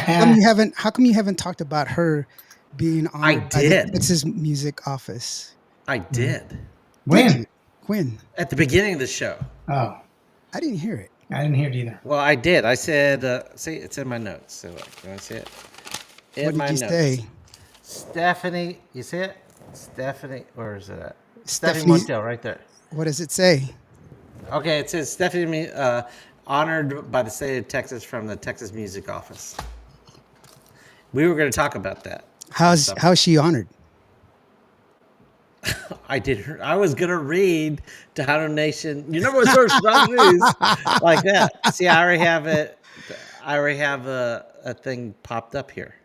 S3: how come you haven't talked about her being honored by the
S1: did.
S3: Texas Music Office?
S1: I did
S2: When?
S3: When?
S1: at the beginning of the show.
S2: Oh,
S3: I didn't hear it.
S2: I didn't hear it either.
S1: Well, I did. I said, see, it's in my notes. So, you want to see it? In
S3: What
S1: my
S3: did you
S1: notes.
S3: say?
S1: Stephanie, you see it? Stephanie, where is it at?
S3: Stephanie-
S1: Stephanie Montiel, right there.
S3: What does it say?
S1: Okay, it says Stephanie honored by the state of Texas from the Texas Music Office. We were going to talk about that.
S3: How's she honored?
S1: I did. I was gonna read Tejano Nation. You know what source for Tejano news like that. See, I already have it. I already have a thing popped up here,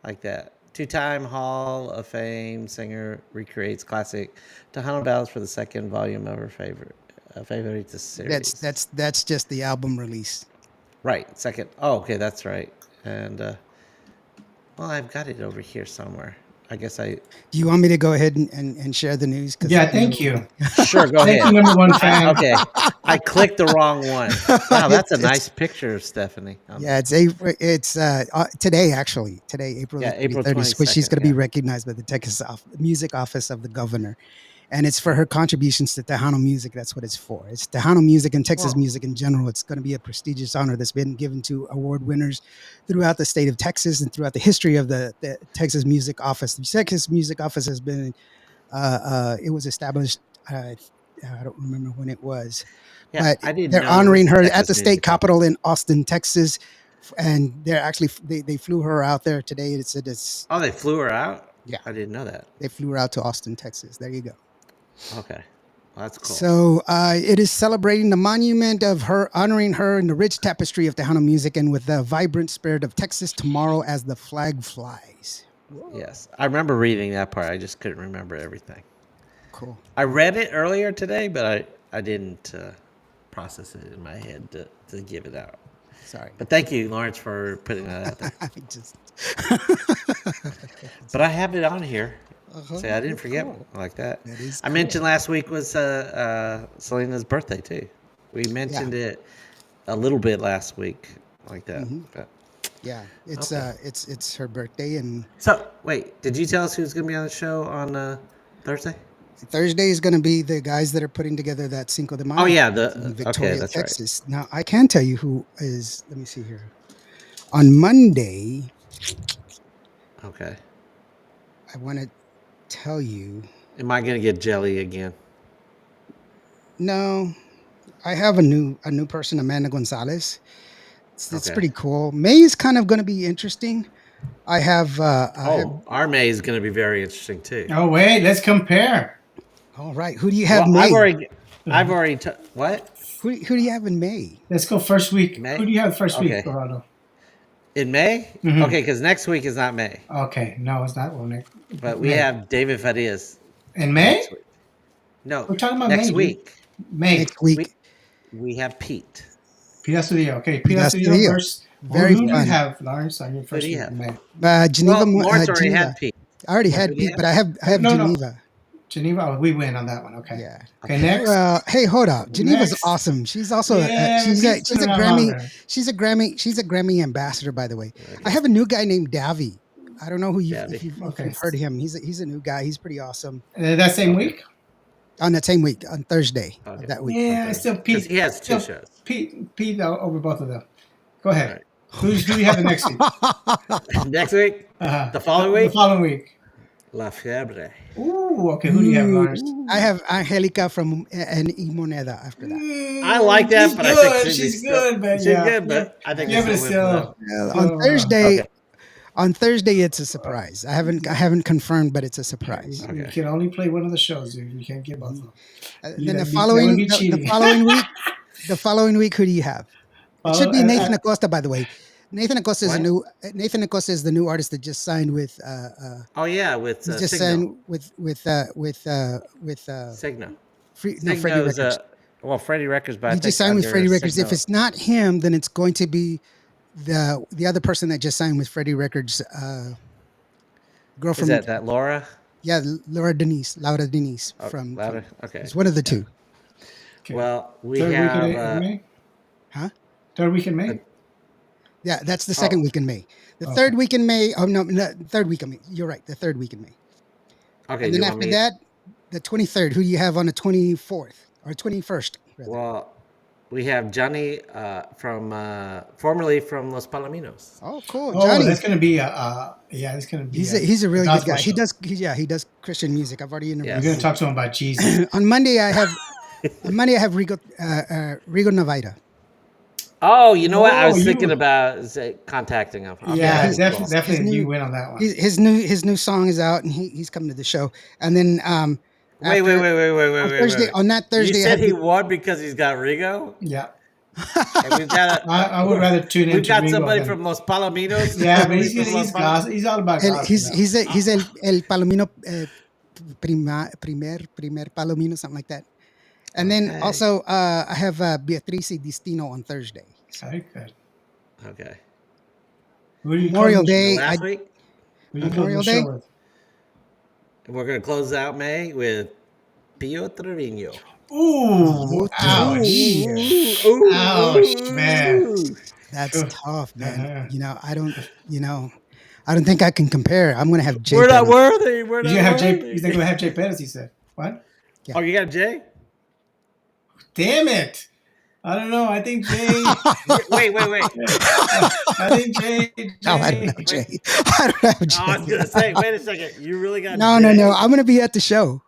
S1: like that. Two-time Hall of Fame singer recreates classic Tejano ballads for the second volume of her Favorites series.
S3: That's just the album release.
S1: Right, second. Oh, okay, that's right. And well, I've got it over here somewhere. I guess I
S3: Do you want me to go ahead and share the news?
S2: Yeah, thank you.
S1: sure go
S2: Thank
S1: ahead.
S2: you, number one fan.
S1: Okay, I clicked the wrong one. Wow, that's a nice picture of Stephanie.
S3: Yeah, it's today actually. Today, April
S1: Yeah,
S3: the
S1: April
S3: 23rd is when she's
S1: 22nd,
S3: going to be
S1: yeah.
S3: recognized by the Texas Music Office of the Governor, and it's for her contributions to Tejano music. That's what it's for. It's Tejano music and Texas
S1: Wow.
S3: music in general. It's going to be a prestigious honor that's been given to award winners throughout the state of Texas and throughout the history of the Texas Music Office. The Texas Music Office has been it was established. I don't remember when it was,
S1: Yeah,
S3: but
S1: I didn't
S3: they're
S1: know there was
S3: honoring
S1: a
S3: her at
S1: Texas
S3: the state
S1: music
S3: capitol
S1: office.
S3: in Austin, Texas, and they're actually they flew her out there today. It's
S1: Oh, they flew her out?
S3: Yeah.
S1: I didn't know that.
S3: they flew her out to Austin, Texas. There you go.
S1: Okay. Well, that's cool.
S3: So it is celebrating the monument of her, honoring her in the rich tapestry of Tejano music and with the vibrant spirit of Texas tomorrow as the flag flies.
S1: Yes. I remember reading that part. I just couldn't remember everything.
S3: Cool.
S1: I read it earlier today, but I didn't process it in my head to give it out.
S3: Sorry.
S1: But thank you, Lawrence, for putting that out there.
S3: I just
S1: But I have it on here.
S3: Uh-huh.
S1: Say I didn't forget
S3: Cool.
S1: like that.
S3: That is
S1: I mentioned last week was Selena's birthday too. We mentioned it a little bit last week, like that.
S3: Mhm.
S1: But,
S3: yeah, it's
S1: Okay.
S3: it's her birthday, and
S1: so wait, did you tell us who's going to be on the show on Thursday?
S3: Thursday is going to be the guys that are putting together that Cinco de Mayo.
S1: Oh yeah,
S3: in Victoria,
S1: that's right.
S3: Texas. Now I can tell you who is. Let me see here. On Monday,
S1: Okay.
S3: I want to tell you.
S1: Am I going to get jelly again?
S3: No, I have a new person, Amanda Gonzalez. It's
S1: Okay.
S3: pretty cool. May is kind of going to be interesting. I have.
S1: Our May is going to be very interesting too.
S2: Oh wait, let's compare.
S3: All right. Who do you have
S1: Well,
S3: May?
S1: I've already what
S3: Who do you have in May?
S2: Let's go first week.
S1: May?
S2: Who do you have first
S1: Okay.
S2: week, Corrado?
S1: in May?
S2: Mhm.
S1: Okay, because next week is not May,
S2: Okay, no, it's not. Well, Nick.
S1: but we
S2: May.
S1: have David Farias
S2: In May.
S1: next week. No,
S2: We're talking about
S1: next
S2: May, dude.
S1: week
S2: May.
S3: Next week.
S1: we have Pete.
S2: Pete Astudillo. Okay, Pete
S3: Pete
S2: Astudillo
S3: Astudillo.
S2: first.
S3: Very
S2: Who do you
S3: fun.
S2: have, Lawrence, on your first
S1: do you
S2: week
S1: have?
S2: in May?
S3: Geneva.
S1: Well, Lawrence already
S3: Geneva.
S1: had Pete.
S3: I already
S1: Who
S3: had
S1: do you
S3: Pete,
S1: have?
S3: but I have
S2: No, no.
S3: Geneva.
S2: Geneva. Oh, we win on that one. Okay.
S3: Yeah.
S2: Okay, next.
S3: Well, hey, hold up. Geneva's
S2: Next.
S3: awesome. She's also
S2: Yeah,
S3: she's
S2: Pete's
S3: a
S2: been around
S3: Grammy.
S2: longer.
S3: She's a Grammy ambassador, by the way. I have a new guy named Davy. I don't know who you
S1: Davy.
S3: if you've
S2: Okay.
S3: heard him. He's a new guy. He's pretty awesome.
S2: That same week.
S3: On that same week, on Thursday
S1: Okay.
S3: of that week.
S2: Yeah,
S1: Okay.
S2: still
S1: 'Cause
S2: Pete.
S1: he has two
S2: still
S1: shows.
S2: Pete over both of them. Go ahead.
S1: Right.
S2: Who do you have the next week?
S1: Next week,
S2: Uh-huh.
S1: the following
S2: The
S1: week,
S2: following week.
S1: La Fiebre.
S2: Ooh, okay. Who do you have, Lawrence?
S3: I have Angelica from and Y Moneda after that.
S1: I like that,
S2: She's
S1: but I think
S2: good.
S1: Cindy's
S2: She's
S1: still-
S2: good, but
S1: she's
S2: yeah.
S1: good, but I think
S2: Yeah,
S1: it's
S2: but it's
S1: still win
S2: still.
S1: for them.
S3: On Thursday,
S1: Okay.
S3: on Thursday, it's a surprise. I haven't confirmed, but it's a surprise.
S2: You
S1: Okay.
S2: can only play one of the shows. You can't get both of them.
S3: And
S2: Yeah,
S3: then
S2: that would be cheating.
S3: the following week, who do you have? It should be Nathan Acosta, by the way. Nathan Acosta is
S1: What?
S3: Nathan Acosta is the new artist that just signed with
S1: Oh yeah, with
S3: he's just
S1: Signo.
S3: signed with
S1: Signo.
S3: Freddie
S1: Signo is
S3: Records.
S1: Freddie Records, but I
S3: He
S1: think
S3: just signed with
S1: under
S3: Freddie Records. If
S1: Signo.
S3: it's not him, then it's going to be the other person that just signed with Freddie Records. Girl
S1: Is
S3: from
S1: that Laura?
S3: Laura Denise
S1: Oh,
S3: from
S1: Laura? Okay.
S3: it's one of the two.
S2: Okay.
S1: Well, we
S2: Third week
S1: have
S2: in May.
S3: Huh?
S2: Third week in May.
S3: Yeah, that's the second week in May. The
S2: Okay.
S3: third week in May. Oh no, third week in May. You're right. The third week in May.
S1: okay.
S3: And
S1: do
S3: then
S1: you want
S3: after
S1: me-
S3: that, the 23rd. Who do you have on the 24th or 21st? Rather.
S1: Well, we have Johnny from formerly from Los Palominos.
S3: Oh, cool,
S2: Oh,
S3: Johnny.
S2: that's gonna be that's gonna be.
S3: He's a really good
S2: gospel
S3: guy.
S2: show.
S3: He does Christian music. I've already interviewed.
S2: We're
S1: Yes.
S2: gonna talk to him about Jesus.
S3: On Monday, I have Rigo Navaida.
S1: Oh, you know what? I
S2: Oh,
S1: was
S2: you-
S1: thinking about contacting him. Okay,
S2: Yeah,
S1: that's cool.
S2: definitely
S3: His
S2: you
S3: new-
S2: win on that one.
S3: His new song is out, and he's coming to the show. And then
S1: Wait.
S3: on Thursday,
S1: On
S3: on that Thursday,
S1: You
S3: I
S1: said
S3: have
S1: he won because he's got Rigo?
S2: Yeah.
S1: And we've got
S2: I would rather tune
S1: we've
S2: into
S1: got
S2: Ringo
S1: somebody
S2: than.
S1: from Los Palominos.
S2: Yeah, but
S1: Somebody
S2: he's
S1: from Los
S2: he's
S1: Palom-
S2: gospel. He's all about
S3: And
S2: gospel now.
S3: he's el palomino primer palomino, something like that. And then
S1: Okay.
S3: also I have Beatriz Destino on Thursday. So
S2: Very good.
S1: Okay.
S2: Who do you close
S3: Memorial
S2: the show?
S3: Day,
S1: Last week,
S2: Who do you close the
S3: Memorial
S2: show
S3: Day.
S2: with?
S1: we're gonna close out May with Pio Trevino.
S2: Ooh,
S3: Oh,
S2: ouch, ouch, man.
S1: Ooh.
S3: that's tough, man.
S2: Uh-huh.
S3: I don't think I can compare. I'm gonna have Jay
S1: We're not
S3: Petty.
S1: worthy. We're
S2: You're
S1: not
S2: gonna have Jay.
S1: worthy.
S2: He's not gonna have Jay Pettis. He said, "What?
S3: Yeah.
S1: Oh, you got Jay?
S2: Damn it! I don't know. I think Jay.
S1: Wait.
S2: I think Jay.
S3: No, I don't have Jay. I don't have
S1: Oh, I was
S3: Jay.
S1: gonna say, wait a second. You really got
S3: No,
S1: Jay?
S3: no, no. I'm gonna be at the show.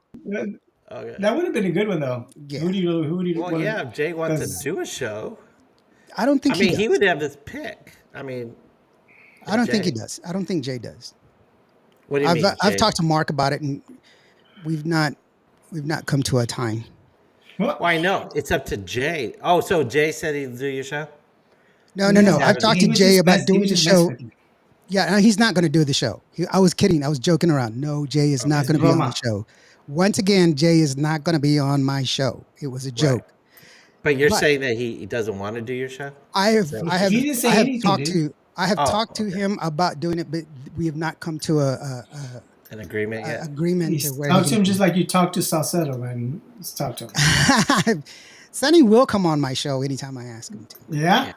S1: Okay.
S2: That would have been a good one though.
S3: Yeah.
S2: Who do you?
S1: Well, yeah, if Jay wants to
S2: 'cause-
S1: do a show,
S3: I don't think
S1: I mean,
S3: he
S1: he
S3: does.
S1: would have this pick. I mean,
S3: I don't think he
S1: Jay.
S3: does. I don't think Jay does.
S1: What do you mean?
S3: I've
S1: Jay?
S3: talked to Mark about it, and we've not come to a time.
S2: What?
S1: Well, I know it's up to Jay. Oh, so Jay said he'd do your show.
S3: No, no, no.
S1: Yeah,
S3: I've
S1: but
S3: talked
S2: He
S3: to
S2: was
S3: Jay
S2: just
S3: about
S2: he
S3: doing
S2: was
S3: the
S2: just messing
S3: show.
S2: with you.
S3: Yeah, no, he's not going to do the show. I was kidding. I was joking around. No, Jay is not
S2: it's
S3: going to be on the
S2: broma.
S3: show. Once again, Jay is not going to be on my show. It was a joke.
S1: But you're
S3: But-
S1: saying that he doesn't want to do your show?
S3: I have
S2: He didn't say anything,
S3: talked
S2: dude.
S3: talked to him about doing it, but we have not come to
S1: An agreement yet?
S3: agreement to where
S2: Talk
S3: he
S2: to him
S3: can-
S2: just like you talk to Salcedo, man. Just talk to him.
S3: Sonny will come on my show anytime I ask him to.
S2: Yeah.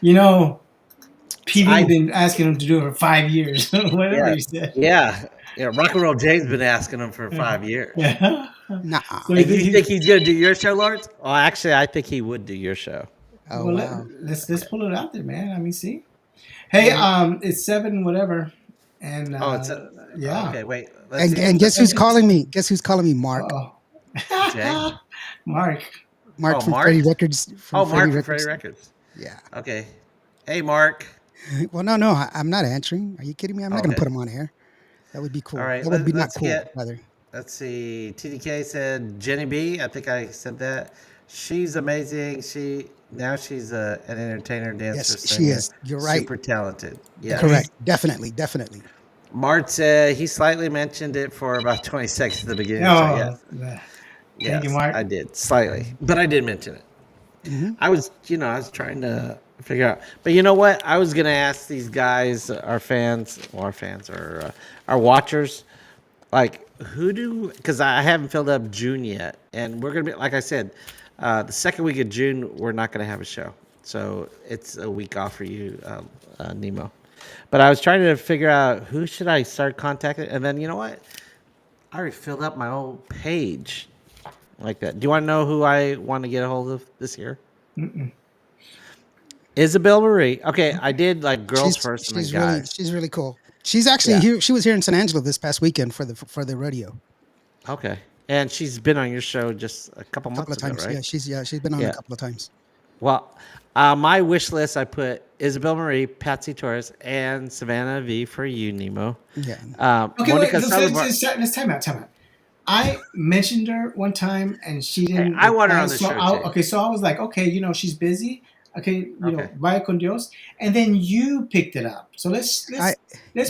S2: You know, PV
S1: I-
S2: been asking him to do it for 5 years. Whatever
S1: Yeah.
S2: he said.
S1: Yeah. Rock and Roll Jay's been asking him for 5 years.
S2: Yeah.
S3: Nah.
S2: So
S1: And you think he's gonna do your show, Lawrence? Well, actually, I think he would do your show.
S3: Oh
S2: well,
S3: wow.
S2: let's pull it out there, man. I mean, see. Hey, it's 7 whatever, and
S1: Oh, it's
S2: yeah.
S1: Okay, wait. Let's see.
S3: And guess who's calling me? Guess who's calling me? Mark.
S2: Oh,
S1: Jay?
S2: Mark.
S3: Mark
S1: Oh,
S3: from
S1: Mark?
S3: Freddie Records.
S1: Oh, Mark from Freddie Records.
S3: Yeah.
S1: Okay. Hey, Mark.
S3: Well, no, I'm not answering. Are you kidding me? I'm not going to
S1: Okay.
S3: put him on air. That would be cool.
S1: All right,
S3: That would be not
S1: let's
S3: cool,
S1: get-
S3: rather.
S1: Let's see. TDK said Jenny B. I think I said that. She's amazing. She's an entertainer, dancer,
S3: Yes, she
S1: singer.
S3: is. You're right.
S1: Super talented. Yeah.
S3: Correct. Definitely.
S1: Mart said he slightly mentioned it for about 20 seconds at the beginning.
S2: Oh,
S1: So yes,
S2: thank you,
S1: yes,
S2: Mark.
S1: I did slightly, but I did mention it.
S3: Mhm.
S1: I was trying to figure out. But you know what? I was gonna ask these guys, our fans, or our watchers, like because I haven't filled up June yet, and we're gonna be like I said, the second week of June we're not gonna have a show, so it's a week off for you, Nemo. But I was trying to figure out who should I start contacting, and then you know what? I already filled up my old page like that. Do you want to know who I want to get a hold of this year? Isabel Marie. Okay, I did like girls first and then guys.
S3: She's really cool. She's actually here. She was here in San Angelo this past weekend for the rodeo.
S1: Okay, and she's been on your show just a couple
S3: A couple of
S1: months ago,
S3: times.
S1: right?
S3: Yeah, she's been on
S1: Yeah.
S3: a couple of times.
S1: Well, my wish list I put Isabel Marie, Patsy Torres, and Savannah V for you, Nemo.
S3: Yeah.
S2: Okay,
S1: Monica
S2: wait. Let's time out. I mentioned her one time, and she didn't.
S1: I want her on the
S2: so
S1: show, too.
S2: Okay, so I was like, okay, she's busy. Okay,
S1: Okay.
S2: vaya con Dios, and then you picked it up. So let's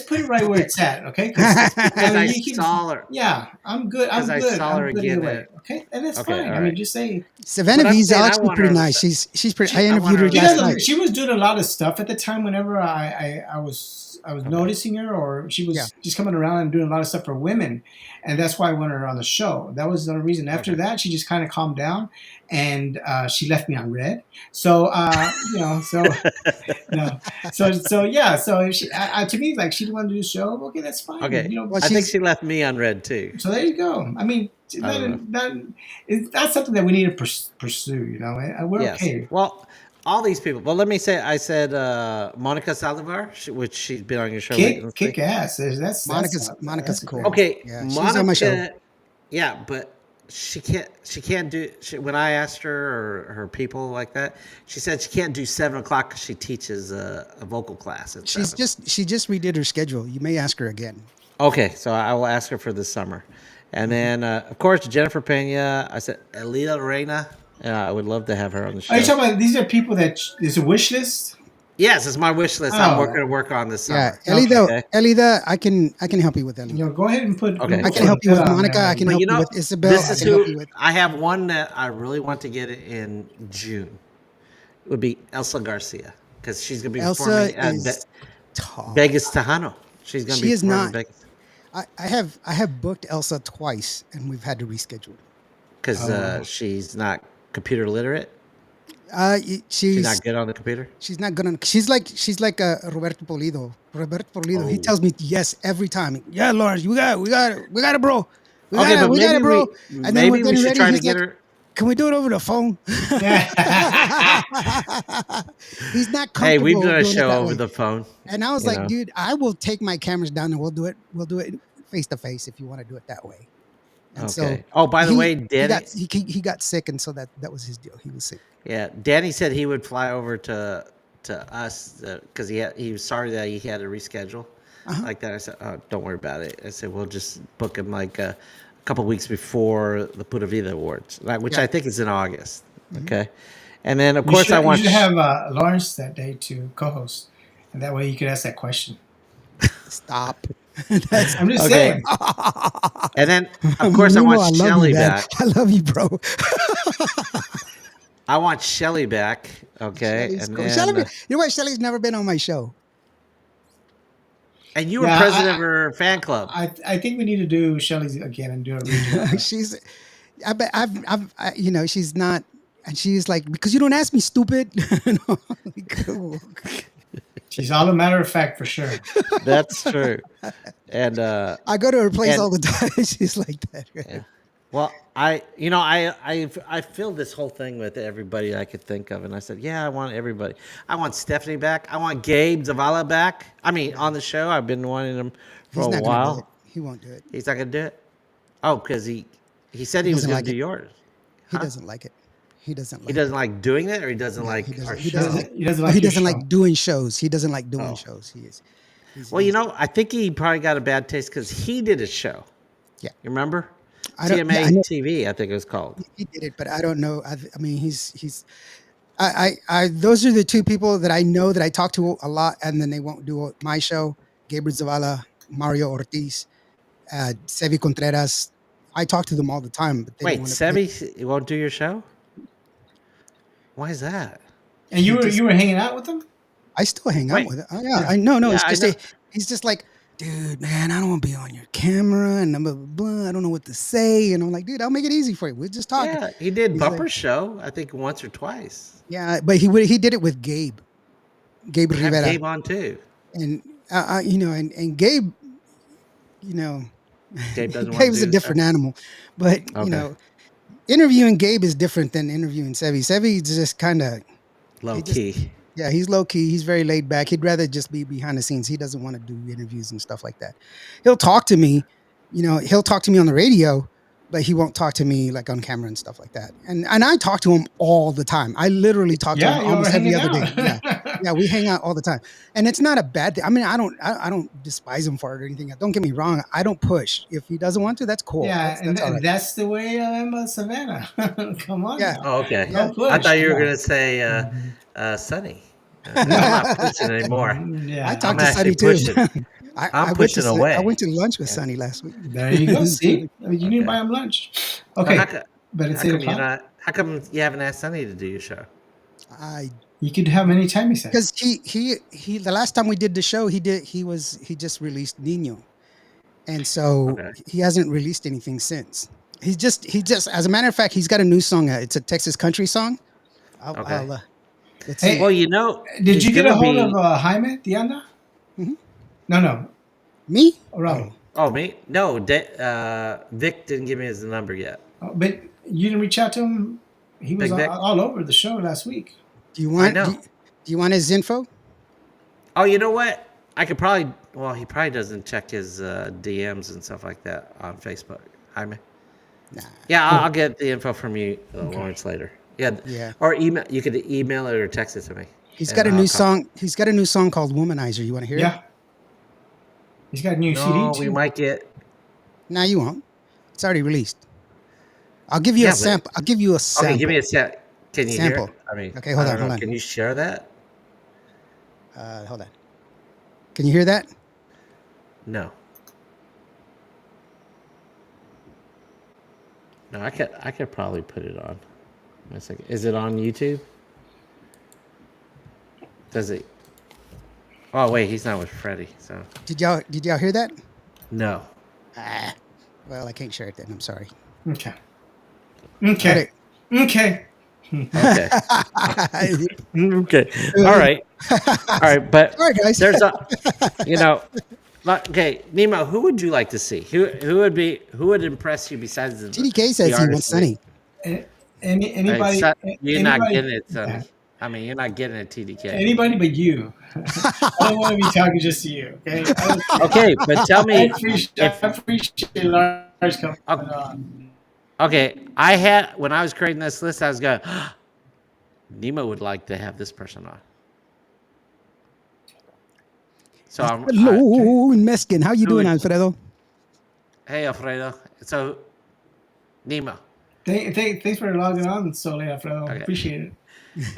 S2: put it right where it's at, okay?
S1: Because I
S2: you keep-
S1: saw her.
S2: Yeah, I'm good. I'm
S1: 'Cause I
S2: good.
S1: saw her
S2: I'm good
S1: again
S2: either way.
S1: at-
S2: Okay, and that's
S1: Okay,
S2: fine.
S1: all
S2: I mean,
S1: right.
S2: just say
S3: Savannah
S1: But I'm
S3: V's
S1: saying I
S3: actually
S1: want
S3: pretty
S1: her on the
S3: nice.
S1: show.
S3: She's pretty.
S1: She-
S3: I
S1: I want
S3: interviewed
S1: her
S3: her
S1: on the
S3: last
S1: show.
S3: night.
S2: she was doing a lot of stuff at the time. Whenever I was noticing her, or she was
S3: Yeah.
S2: just coming around and doing a lot of stuff for women, and that's why I wanted her on the show. That was the only reason. After
S1: Okay.
S2: that, she just kind of calmed down, and she left me on red. So so yeah. So if she, to me, like she wanted to do a show. Okay, that's fine.
S1: Okay,
S3: Well,
S1: I think
S3: she's-
S1: she left me on red too.
S2: So there you go. I mean,
S1: don't
S2: that's something that we need to pursue. We're
S1: Yes.
S2: okay.
S1: Well, all these people. Well, let me say, I said Monica Saldivar, which she's been on your show.
S2: Kick ass. That's
S3: Monica's
S2: a
S3: cool.
S2: great-
S1: Okay,
S3: Yeah, she's
S1: Monica.
S3: on my show.
S1: Yeah, but she can't do. When I asked her or her people like that, she said she can't do 7:00 because she teaches a vocal class. At 7.
S3: She just redid her schedule. You may ask her again.
S1: Okay, so I will ask her for this summer, and then of course Jennifer Pena. I said Elita Reina. I would love to have her on the
S2: Are you
S1: show.
S2: talking about these are people that is a wish list?
S1: Yes, it's my wish list. I'm
S2: Oh,
S1: working to work on this
S3: Yeah,
S1: summer.
S2: okay.
S1: Okay.
S3: Elida, I can help you with Elida.
S2: Go ahead and put
S1: Okay.
S3: I can help you
S2: Stella
S3: with
S2: on
S3: Monica.
S2: there.
S3: I can
S1: But
S3: help
S1: you
S3: you
S1: know,
S3: with Isabel.
S1: this
S3: I
S1: is
S3: can help
S1: who
S3: you with.
S1: I have one that I really want to get in June. It would be Elsa Garcia because she's going to be
S3: Elsa
S1: performing at
S3: is tall.
S1: Vegas Tejano. She's going to
S3: She
S1: be
S3: is
S1: performing in
S3: not.
S1: Vegas
S3: I have booked Elsa twice, and we've had to reschedule.
S1: because
S2: Oh.
S1: she's not computer literate.
S3: Uh,
S1: She's not good on the computer.
S3: she's not gonna. She's like Roberto Polido. Roberto Polido. He
S1: Oh,
S3: tells me yes every time. Yeah, Lawrence, we got it, bro.
S1: okay, but
S3: We got it, bro. And then we're
S1: maybe we
S3: getting
S1: should
S3: ready.
S1: try to
S3: He's
S1: get
S3: like,
S1: her.
S3: "Can we do it over the phone?"
S2: Yeah.
S3: He's not
S1: Hey, we've
S3: comfortable
S1: done a
S3: doing it
S1: show
S3: that
S1: over
S3: way.
S1: the phone.
S3: And I was
S1: You
S3: like,
S1: know.
S3: dude, I will take my cameras down and we'll do it. We'll do it face to face if you want to do it that way. And so
S1: Okay. Oh, by the way, Danny.
S3: he got sick, and so that was his deal. He was sick.
S1: Yeah, Danny said he would fly over to us because he was sorry that he had to reschedule
S3: Uh-huh.
S1: like that. I said, "Oh, don't worry about it." I said, "We'll just book him like a couple weeks before the Pura Vida Awards, which
S3: Yeah.
S1: I think is in August."
S3: Mhm.
S1: Okay, and then of
S2: You
S1: course I
S2: should, you
S1: want.
S2: should have Lawrence that day to co-host, and that way you could ask that question.
S3: Stop. That's
S2: I'm just
S1: Okay.
S2: saying.
S1: And then of course I
S3: Mimo,
S1: want
S3: love
S1: Shelly
S3: you, man.
S1: back.
S3: I love you, bro.
S1: I want Shelly back. Okay,
S3: Shelly's
S1: and
S3: cool.
S1: then
S3: Shelly, you know what? Shelly's never been on my show.
S1: and you were
S2: Yeah,
S1: president of her fan club.
S2: I think we need to do Shelley's again and do a redo.
S3: She's, I bet you know, she's not, and she's like, because you don't ask me, stupid. No, like, cool.
S2: She's all a matter of fact for sure.
S1: That's true. And
S3: I go to her place
S1: And-
S3: all the time. She's like that.
S1: yeah. Well, I filled this whole thing with everybody I could think of, and I said, yeah, I want everybody. I want Stephanie back. I want Gabe Zavala back. I mean, on the show, I've been wanting him for
S3: He's
S1: a
S3: not gonna do it.
S1: while.
S3: He won't do it.
S1: He's not gonna do it. Oh, because he said
S3: He
S1: he was
S3: doesn't
S1: gonna
S3: like
S1: do
S3: it.
S1: yours.
S3: He
S1: Huh?
S3: doesn't like it. He doesn't like
S1: He doesn't like doing it, or he doesn't
S3: No,
S1: like
S3: he doesn't-
S1: our
S3: he
S1: show.
S3: doesn't-
S2: He doesn't
S3: it.
S2: like.
S3: He
S2: your
S3: doesn't
S2: show.
S3: like doing shows. He doesn't like doing
S1: Oh.
S3: shows. He's
S1: Well, you know, I think he probably got a bad taste because he did a show.
S3: Yeah.
S1: You remember?
S3: I don't-
S1: TMA
S3: yeah, I know.
S1: TV, I think it was called.
S3: he did it, but I don't know. I mean, he's. Those are the two people that I know that I talk to a lot, and then they won't do my show. Gabriel Zavala, Mario Ortiz, Sevi Contreras. I talk to them all the time, but they
S1: Wait,
S3: don't want to.
S1: Sebi won't do your show? Why is that?
S2: And you were hanging out with him.
S3: I still hang out
S1: Wait.
S3: with it. Oh, yeah, I know. No,
S1: Yeah,
S3: it's
S1: I
S3: just
S1: know.
S3: he's just like, dude, man, I don't want to be on your camera, and blah, blah, blah. I don't know what to say, and I'm like, dude, I'll make it easy for you. We'll just talk.
S1: Yeah, he did
S3: He's
S1: Bumper
S3: like-
S1: Show, I think once or twice.
S3: Yeah, but he did it with Gabe
S1: Have
S3: Rivera,
S1: Gabe on too.
S3: and you know, and Gabe, you know,
S1: Gabe doesn't want
S3: Gabe's
S1: to
S3: a
S1: do
S3: different animal, but
S1: Okay.
S3: you know, interviewing Gabe is different than interviewing Sevi. Sevi's just kind of,
S1: Low
S3: he just-
S1: key.
S3: yeah, he's low key. He's very laid back. He'd rather just be behind the scenes. He doesn't want to do interviews and stuff like that. He'll talk to me, you know, he'll talk to me on the radio, but he won't talk to me like on camera and stuff like that. And I talk to him all the time. I literally talk to him
S2: you were
S3: almost every
S2: hanging
S3: other day.
S2: out.
S3: Yeah. Yeah, we hang out all the time. And it's not a bad thing. I mean, I don't despise him for it or anything. Don't get me wrong. I don't push. If he doesn't want to, that's cool.
S2: Yeah,
S3: That's all right.
S2: that's the way I am, Savannah. Come on.
S3: Yeah.
S2: now.
S1: Oh, okay.
S2: No push,
S1: I thought you were
S2: yeah.
S1: going to say Sunny. I'm not pushing anymore.
S2: Yeah.
S3: I talked
S1: I'm
S3: to Sonny
S1: actually
S3: too.
S1: pushing. I'm
S3: went
S1: pushing
S3: to,
S1: away.
S3: I went to lunch with Sonny last week.
S2: There you go. See, you need
S1: Okay.
S2: to buy him lunch.
S1: How,
S2: Okay,
S1: co-
S2: but it's
S1: how
S2: 8
S1: come you're
S2: o'clock.
S1: not? How come you haven't asked Sunny to do your show?
S2: You could have any time. He said.
S3: Because he the last time we did the show, he just released Nino, and so
S1: Okay.
S3: he hasn't released anything since. He just as a matter of fact, he's got a new song. It's a Texas country song.
S1: Okay.
S3: Let's
S2: Hey,
S3: see.
S1: Well, you know,
S2: Did
S1: it's
S2: you get a
S1: gonna
S2: hold
S1: be-
S2: of Jaime Diana?
S3: Mhm.
S2: No.
S3: Me?
S2: Orlando.
S1: Oh, me? No, Vic didn't give me his number yet.
S2: Oh, but you didn't reach out to him. He was
S1: Big Vic?
S2: all over the show last week.
S3: Do you want?
S1: know.
S3: Do you want his info?
S1: Oh, you know what? I could probably. Well, he probably doesn't check his DMs and stuff like that on Facebook. Jaime.
S3: Nah.
S1: Yeah, I'll get the info from you, Lawrence, later. Yeah.
S3: Yeah.
S1: Or email. You could email it or text it to me.
S3: He's
S1: And
S3: got a
S1: I'll
S3: new
S1: call-
S3: song. He's got a new song called Womanizer. You want to hear
S2: Yeah.
S3: it?
S2: He's got a new
S1: No,
S2: CD
S1: we
S2: too.
S1: might get.
S3: Nah, you won't. It's already released. I'll give you a
S1: Yeah, but
S3: sample. I'll give you a
S1: okay, give me
S3: sample.
S1: a set. Can you hear
S3: Sample.
S1: it? I mean,
S3: Okay,
S1: I
S3: hold on,
S1: don't
S3: hold
S1: know.
S3: on.
S1: Can you share that?
S3: Hold on. Can you hear that?
S1: No. No, I could probably put it on. Wait a second. Is it on YouTube? Does it? Oh wait, he's not with Freddie, so
S3: Did y'all hear that?
S1: no.
S3: Ah, well, I can't share it then. I'm sorry.
S2: Okay.
S3: But
S2: Okay. Okay.
S1: Okay.
S3: it,
S1: Okay. All right. All right. But
S3: All right, guys.
S1: there's a, you know, okay, Nemo. Who would you like to see? Who would impress you besides
S3: TDK
S1: the
S3: says he wants
S1: artist?
S3: Sunny.
S2: Anybody,
S1: You're not
S2: anybody,
S1: getting it, Sonny.
S2: yeah,
S1: I mean, you're not getting it, TDK.
S2: anybody but you. I don't want to be talking just to you. Okay.
S1: Okay, but tell
S2: I
S1: me
S2: appreciate,
S1: if
S2: I appreciate Lars coming
S1: o-
S2: on.
S1: okay. I had when I was creating this list, I was going, Nemo would like to have this person on. So
S2: Okay.
S3: Hello, in Mexican. How you
S1: who
S3: doing,
S1: would,
S3: Alfredo?
S1: hey Alfredo. So Nemo.
S2: Thanks for logging on so late, Alfredo.
S1: Okay.
S2: Appreciate it.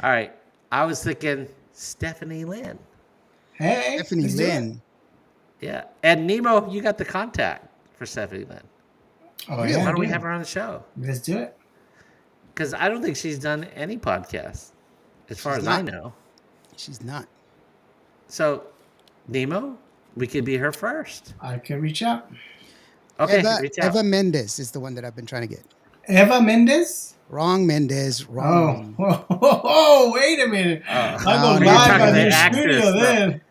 S1: All right. I was thinking Stephanie Lynn.
S2: Hey,
S3: Stephanie
S2: let's do it.
S3: Lynn.
S1: Yeah. And Nemo, you got the contact for Stephanie Lynn.
S2: Oh
S3: Really?
S2: yeah,
S1: Why
S2: I
S1: don't we
S2: do.
S1: have her on the show?
S2: Let's do it.
S1: Because I don't think she's done any podcasts, as far
S3: She's
S1: as I
S3: not.
S1: know.
S3: She's not.
S1: So, Nemo, we could be her first.
S2: I can reach out.
S1: Okay, reach out.
S3: Eva Mendes is the one that I've been trying to get.
S2: Eva Mendes.
S3: Wrong Mendes.
S2: Oh,
S3: Wrong.
S2: wait a minute. I'll
S3: No,
S2: go
S3: no,
S1: you're
S2: live
S1: talking
S2: on
S1: to
S2: your
S1: actress.
S2: studio then.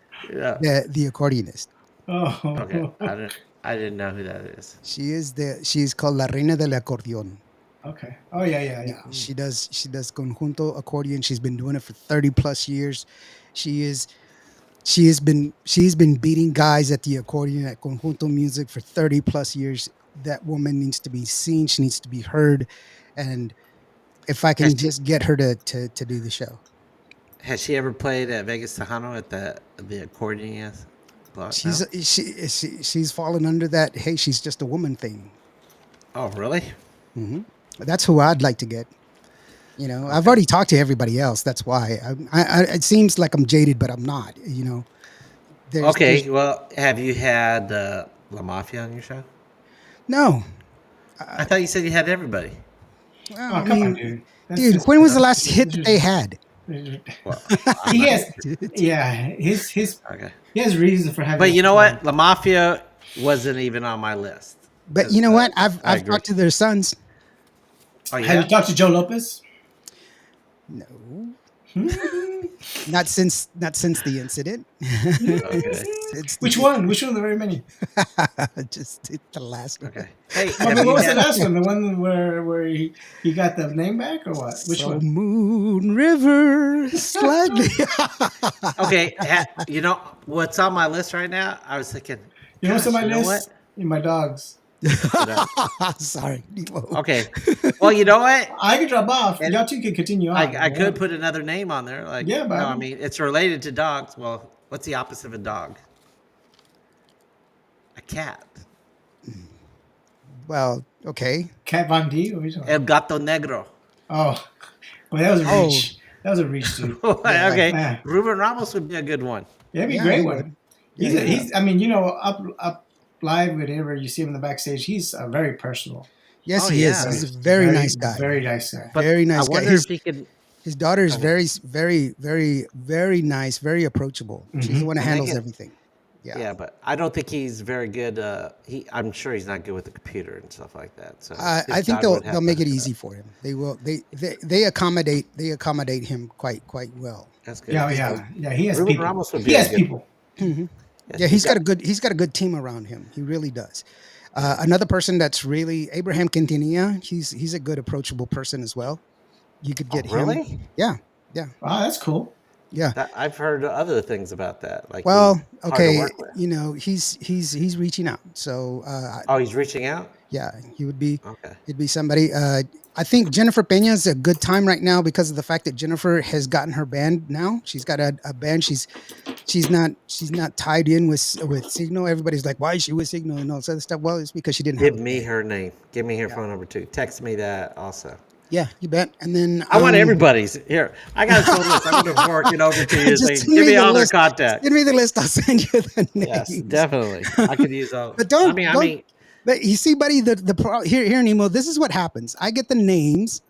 S1: Yeah.
S3: The accordionist.
S1: Okay.
S2: Oh,
S1: I didn't know who that is.
S3: She's called La Reina del Acordeón.
S2: okay. Oh yeah.
S3: She does conjunto accordion. She's been doing it for 30 plus years. She's been beating guys at the accordion at conjunto music for 30 plus years. That woman needs to be seen. She needs to be heard. And if I can
S1: Has,
S3: just get her to do the show.
S1: has she ever played at Vegas Tejano at the accordionist block?
S3: She's
S1: No?
S3: she's fallen under that. Hey, she's just a woman thing.
S1: Oh, really?
S3: That's who I'd like to get. I've already talked to everybody else. That's why it seems like I'm jaded, but I'm not.
S1: Okay. Well, have you had La Mafia on your show?
S3: No.
S1: I thought you said you had everybody.
S3: Well,
S2: Oh,
S3: I
S2: come on,
S3: mean,
S2: dude.
S3: dude, when was the last hit that they had?
S1: Well,
S2: He has, yeah. His
S1: okay.
S2: he has reasons for having.
S1: But you know what? La Mafia wasn't even on my list.
S3: But you know what? I've
S1: agree.
S3: talked to their sons.
S1: Oh,
S2: Have
S1: yeah?
S2: you talked to Joe Lopez?
S3: No. Not since the incident.
S1: Okay.
S2: Which one? Which one of the very many?
S3: Just the last one.
S1: Okay. Hey,
S2: I
S1: have
S2: mean,
S1: you
S2: what was the
S1: had-
S2: last one? The one where he got the name back, or what? Which
S3: So
S2: one?
S3: Moon River slightly.
S1: okay, you know what's on my list right now? I was thinking,
S2: You know what's on
S1: gosh,
S2: my
S1: you know
S2: list? My dogs.
S3: Sorry.
S1: Okay. Well, you know what?
S2: I could drop off.
S1: And
S2: Y'all two can continue on.
S1: I could put another name on there. Like,
S2: Yeah, but
S1: no, I mean, it's related to dogs. Well, what's the opposite of a dog? A cat.
S3: Well, okay.
S2: Cat Von D. Or which one?
S1: El Gato Negro.
S2: Oh, well, that was a
S3: Oh.
S2: reach. That was a reach, dude.
S1: Okay.
S2: Yeah.
S1: Ruben Ramos would be a good one.
S2: That'd be a
S3: Yeah,
S2: great
S3: he
S2: one.
S3: would.
S2: He's,
S3: Yeah,
S2: he's. I mean, up live, whenever you see him in the backstage, he's very personal.
S3: Yes,
S1: Oh,
S3: he is.
S1: yeah.
S3: He's a very nice guy.
S2: Very nice guy.
S1: But
S3: Very nice
S1: I
S3: guy.
S1: wonder if he could.
S3: His daughter is
S1: Okay.
S3: very nice, very approachable. She's the one that
S1: And they
S3: handles
S1: get-
S3: everything.
S1: Yeah, but I don't think he's very good. I'm sure he's not good with the computer and stuff like that. So
S3: I
S1: his
S3: think
S1: daughter would have
S3: they'll
S1: to-
S3: make it easy for him. They will. They accommodate him quite well.
S1: That's good.
S2: Yeah. He has
S1: Ruben
S2: people.
S1: Ramos would be
S2: He
S1: a
S2: has
S1: good-
S2: people.
S1: Yes,
S3: Yeah, he's got a good team around him. He really does. Another person that's really Abraham Quintanilla. He's a good approachable person as well. You could get him.
S1: really?
S3: Yeah.
S2: Wow, that's cool.
S3: Yeah.
S1: I've heard other things about that. Like,
S3: Well,
S1: he's hard to
S3: okay,
S1: work with.
S3: he's reaching out. So
S1: Oh, he's reaching out.
S3: Yeah, he would be.
S1: Okay.
S3: He'd be somebody. I think Jennifer Pena is a good time right now because of the fact that Jennifer has gotten her band now. She's got a band. She's not tied in with Signal. Everybody's like, why is she with Signal and all this other stuff? Well, it's because she didn't have
S1: Give
S3: a
S1: me
S3: band.
S1: her name. Give me her
S3: Yeah,
S1: phone number too. Text me that also.
S3: yeah, you bet. And then
S1: I want everybody's. Here, I got a full list. I'm going to fork it over to you. So
S3: just send
S1: give
S3: me
S1: me
S3: the
S1: all their
S3: list. Send
S1: contacts.
S3: me the list. I'll send you the
S1: Yes,
S3: names.
S1: definitely. I could use all.
S3: But
S1: I
S3: don't
S1: mean, I
S3: don't.
S1: mean,
S3: But you see, buddy, here, Nemo. This is what happens. I get the names.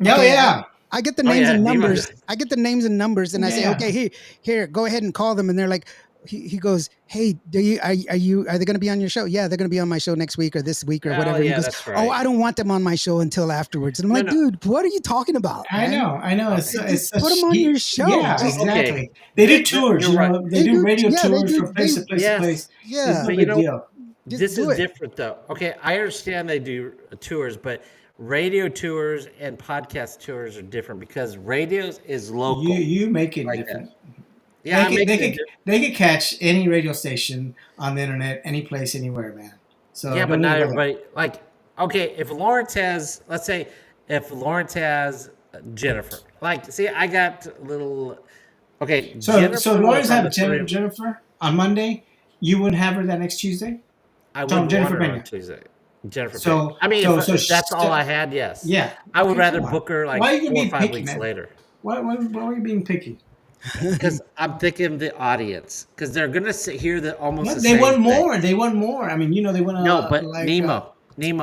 S2: Oh
S3: Okay,
S2: yeah,
S3: I get the
S1: oh
S3: names
S1: yeah,
S3: and
S1: Nemo.
S3: numbers. I get the names and numbers, and I say,
S2: yeah.
S3: okay, here, go ahead and call them. And they're like, he goes, hey, are they going to be on your show? Yeah, they're going to be on my show next week or this week or
S1: Oh
S3: whatever. And he
S1: yeah,
S3: goes,
S1: that's
S3: oh,
S1: right.
S3: I don't want them on my show until afterwards. And I'm
S1: No,
S3: like,
S1: no.
S3: dude, what are you talking about,
S2: I
S3: man?
S2: know, I know.
S1: Okay.
S2: It's
S3: Just put
S2: such
S3: them on your show.
S2: yeah,
S3: Just
S1: Okay.
S2: exactly. They do
S1: Th- th-
S2: tours,
S1: you're right.
S2: They do radio
S3: yeah, they
S2: tours
S3: do.
S2: from place to place to
S1: Yes,
S2: place. It's
S3: Yeah,
S2: no
S1: but you
S2: big
S1: know,
S2: deal.
S3: just
S1: this is
S3: do it.
S1: different though. Okay, I understand they do tours, but radio tours and podcast tours are different because radios is local
S2: You make it
S1: like that.
S2: different.
S1: Yeah, I'm making it.
S2: They could catch any radio station on the internet, any place, anywhere, man. So
S1: Yeah, but
S2: don't
S1: not
S2: even bother.
S1: everybody. Like, okay, if Lawrence has, let's say, if Lawrence has Jennifer, like, see, I got little. Okay,
S2: So
S1: Jennifer
S2: lawyers
S1: was on
S2: have
S1: the three.
S2: Jennifer on Monday. You wouldn't have her that next Tuesday.
S1: I
S2: So
S1: wouldn't want
S2: Jennifer
S1: her on
S2: Pena.
S1: Tuesday. Jennifer Payne.
S2: So
S1: I mean,
S2: so
S1: if,
S2: so
S1: if
S2: sh-
S1: that's all I had, yes.
S2: yeah.
S1: I would
S2: Okay,
S1: rather
S2: come on.
S1: book her
S2: Why are
S1: like
S2: you
S1: 4 or
S2: being
S1: 5
S2: picky,
S1: weeks
S2: man?
S1: later.
S2: Why are you being picky?
S1: Because I'm thinking the audience, because they're gonna hear the almost
S2: No,
S1: the
S2: they
S1: same
S2: want
S1: thing.
S2: more. They want more. I mean, they want
S1: No,
S2: to
S1: but Nemo,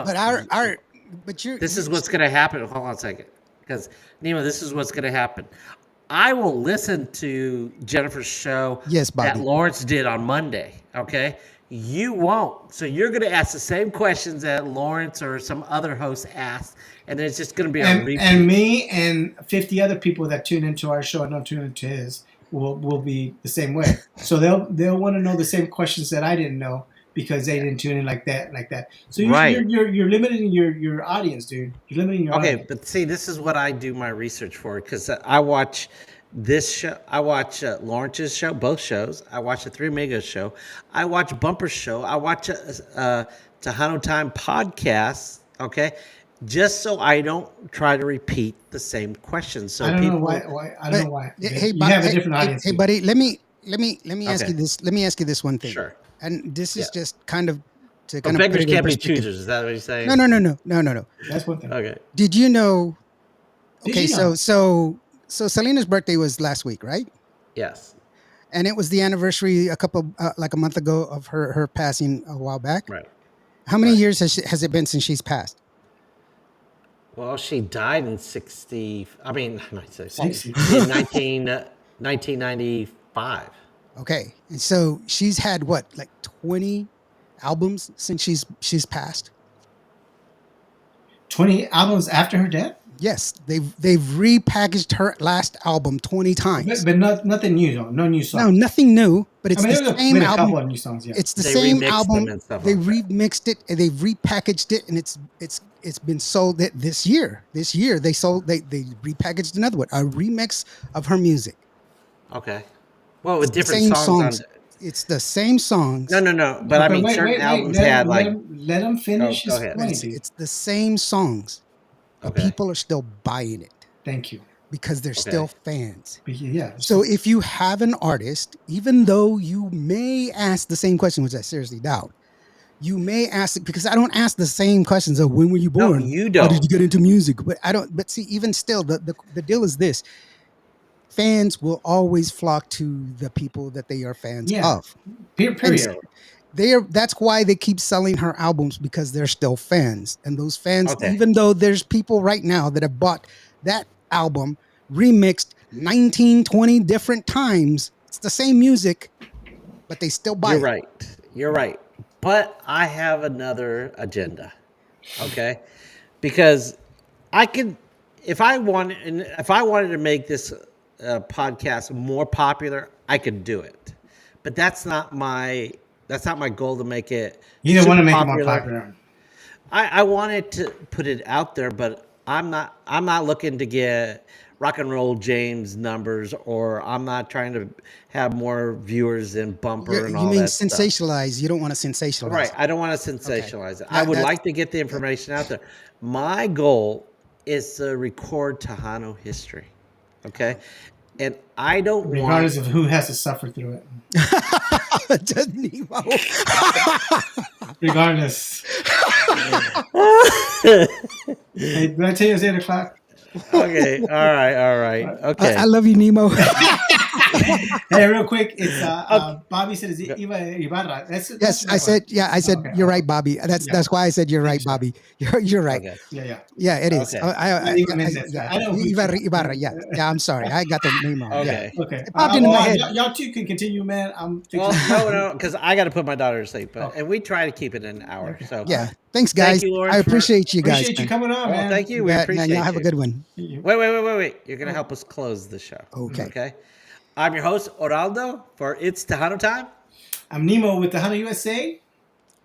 S3: But our but
S1: this is what's gonna happen. Hold on a second, because Nemo, this is what's gonna happen. I will listen to Jennifer's show
S3: Yes,
S1: that
S3: Bobby.
S1: Lawrence did on Monday. Okay, you won't. So you're gonna ask the same questions that Lawrence or some other host asked, and it's just gonna be a
S2: and
S1: repeat.
S2: me and 50 other people that tune into our show and don't tune into his will be the same way. So they'll want to know the same questions that I didn't know because they didn't tune in like that. So
S1: Right.
S2: you're limiting your audience, dude. You're limiting your
S1: Okay,
S2: audience.
S1: but see, this is what I do my research for because I watch this show. I watch Lawrence's show, both shows. I watch the Three Amigos show. I watch Bumper's show. I watch Tejano Time podcast. Okay, just so I don't try to repeat the same questions. So
S2: I don't know
S1: people,
S2: why. I don't know why.
S3: Hey,
S2: You have a different
S3: hey,
S2: audience.
S3: hey,
S2: dude.
S3: buddy, let me ask
S1: Okay.
S3: you this. Let me ask you this one thing.
S1: Sure.
S3: And this is
S1: Yeah.
S3: just kind of to
S1: But
S3: kind of put
S1: beggars
S3: it in
S1: can't be
S3: perspective.
S1: choosers. Is that what you're saying?
S3: No.
S2: That's one thing.
S1: Okay.
S3: Did you know?
S2: Did
S3: Okay,
S2: you know?
S3: so Selena's birthday was last week, right?
S1: Yes.
S3: And it was the anniversary like a month ago of her passing a while back.
S1: Right.
S3: How many
S1: Right.
S3: years has it been since she's passed?
S1: Well, she died in 60. I mean, not 60,
S2: 60.
S1: in 1995.
S3: Okay, and so she's had what, like 20 albums since she's passed.
S2: 20 albums after her death,
S3: Yes, they've repackaged her last album 20 times.
S2: but nothing new though. No new
S3: No,
S2: songs.
S3: nothing new, but it's
S2: There's
S3: the same
S2: been a
S3: album.
S2: couple of new songs. Yeah.
S3: It's the
S1: They
S3: same
S1: remixed
S3: album.
S1: them and stuff
S3: They
S1: like that.
S3: remixed it and they've repackaged it, and it's been sold this year. This year they repackaged another one, a remix of her music.
S1: Okay. Well, with
S3: The
S1: different
S3: same
S1: songs.
S3: songs. It's the same songs.
S1: No. But I mean,
S2: wait,
S1: certain
S2: wait.
S1: albums
S2: Let,
S1: had
S2: let
S1: like.
S2: him finish
S1: Go
S2: his
S1: ahead.
S2: point,
S3: It's,
S2: dude.
S3: it's the same songs, but
S1: Okay.
S3: people are still buying it
S2: Thank you.
S3: because they're still fans.
S2: Yeah.
S3: So if you have an artist, even though you may ask the same question, which I seriously doubt, you may ask it because I don't ask the same questions of when were you
S1: No,
S3: born?
S1: you
S3: How
S1: don't.
S3: did you get into music? But I don't. But see, even still, the deal is this: fans will always flock to the people that they are fans
S2: Yeah.
S3: of.
S2: Period.
S3: That's why they keep selling her albums because they're still fans, and those fans,
S1: Okay.
S3: even though there's people right now that have bought that album remixed 19, 20 different times, it's the same music, but they still buy
S1: You're
S3: it.
S1: right. You're right. But I have another agenda. Okay? Because I could, if I wanted to make this podcast more popular, I could do it. But that's not my goal to make it.
S2: You don't want to
S1: super
S2: make it more popular.
S1: I wanted to put it out there, but I'm not looking to get rock and roll James numbers, or I'm not trying to have more viewers than Bumper and
S3: You
S1: all
S3: mean
S1: that stuff.
S3: sensationalize? You don't want to sensationalize.
S1: Right. I don't want to
S3: Okay.
S1: sensationalize it. I would
S3: That's
S1: like to get the information out there. My goal is to record Tejano history. Okay. And I don't
S2: regardless
S1: want.
S2: of who has to suffer through it.
S3: just Nemo.
S2: Regardless. Hey, did I tell you it's 8 o'clock?
S1: Okay. All right. All right. Okay.
S3: I love you, Nemo.
S2: Hey, real quick, it's Bobby said it's Iva Ibarra. That's
S3: Yes,
S2: the
S3: I
S2: right
S3: said.
S2: one.
S3: Yeah, I said
S2: Okay,
S3: you're
S2: okay.
S3: right, Bobby.
S2: Yeah.
S3: That's why I said you're right,
S2: Thanks, sir.
S3: Bobby. You're right.
S1: Okay.
S2: Yeah.
S3: Yeah, it is.
S1: Okay.
S2: Ivan Mendez.
S3: Yeah.
S2: I know who
S3: Ibarra,
S2: you-
S3: Ibarra. Yeah, yeah. I'm sorry, I got the name wrong.
S1: Okay.
S3: Yeah,
S2: Okay.
S3: it popped into my head.
S2: Y'all two can continue, man. I'm
S1: Well,
S2: fixing
S1: no, because I got to put my daughter to sleep,
S2: Okay.
S1: and we try to keep it an hour.
S2: Okay.
S1: So,
S3: Yeah, thanks,
S1: Thank
S3: guys.
S1: you, Lawrence,
S3: I appreciate you guys.
S2: Appreciate you
S3: man.
S2: coming on, man.
S1: thank you.
S3: You
S1: We
S3: bet,
S1: appreciate
S3: man. Y'all have
S1: you.
S3: a good one.
S1: Wait. You're gonna help us close the show.
S3: Okay.
S1: Okay. I'm your host, Oraldo, for It's Tejano Time.
S2: I'm Nemo with Tejano USA.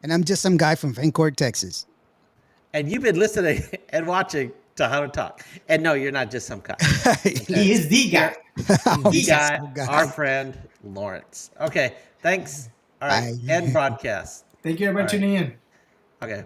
S3: And I'm just some guy from Vancourt, Texas.
S1: And you've been listening and watching Tejano Talk. And no, you're not just some guy.
S2: He is the guy.
S1: The guy,
S3: some guy.
S1: our friend, Lawrence. Okay. Thanks. All right.
S3: Bye.
S1: End broadcast.
S2: Thank you, everybody,
S1: All right.
S2: tuning in.
S1: Okay.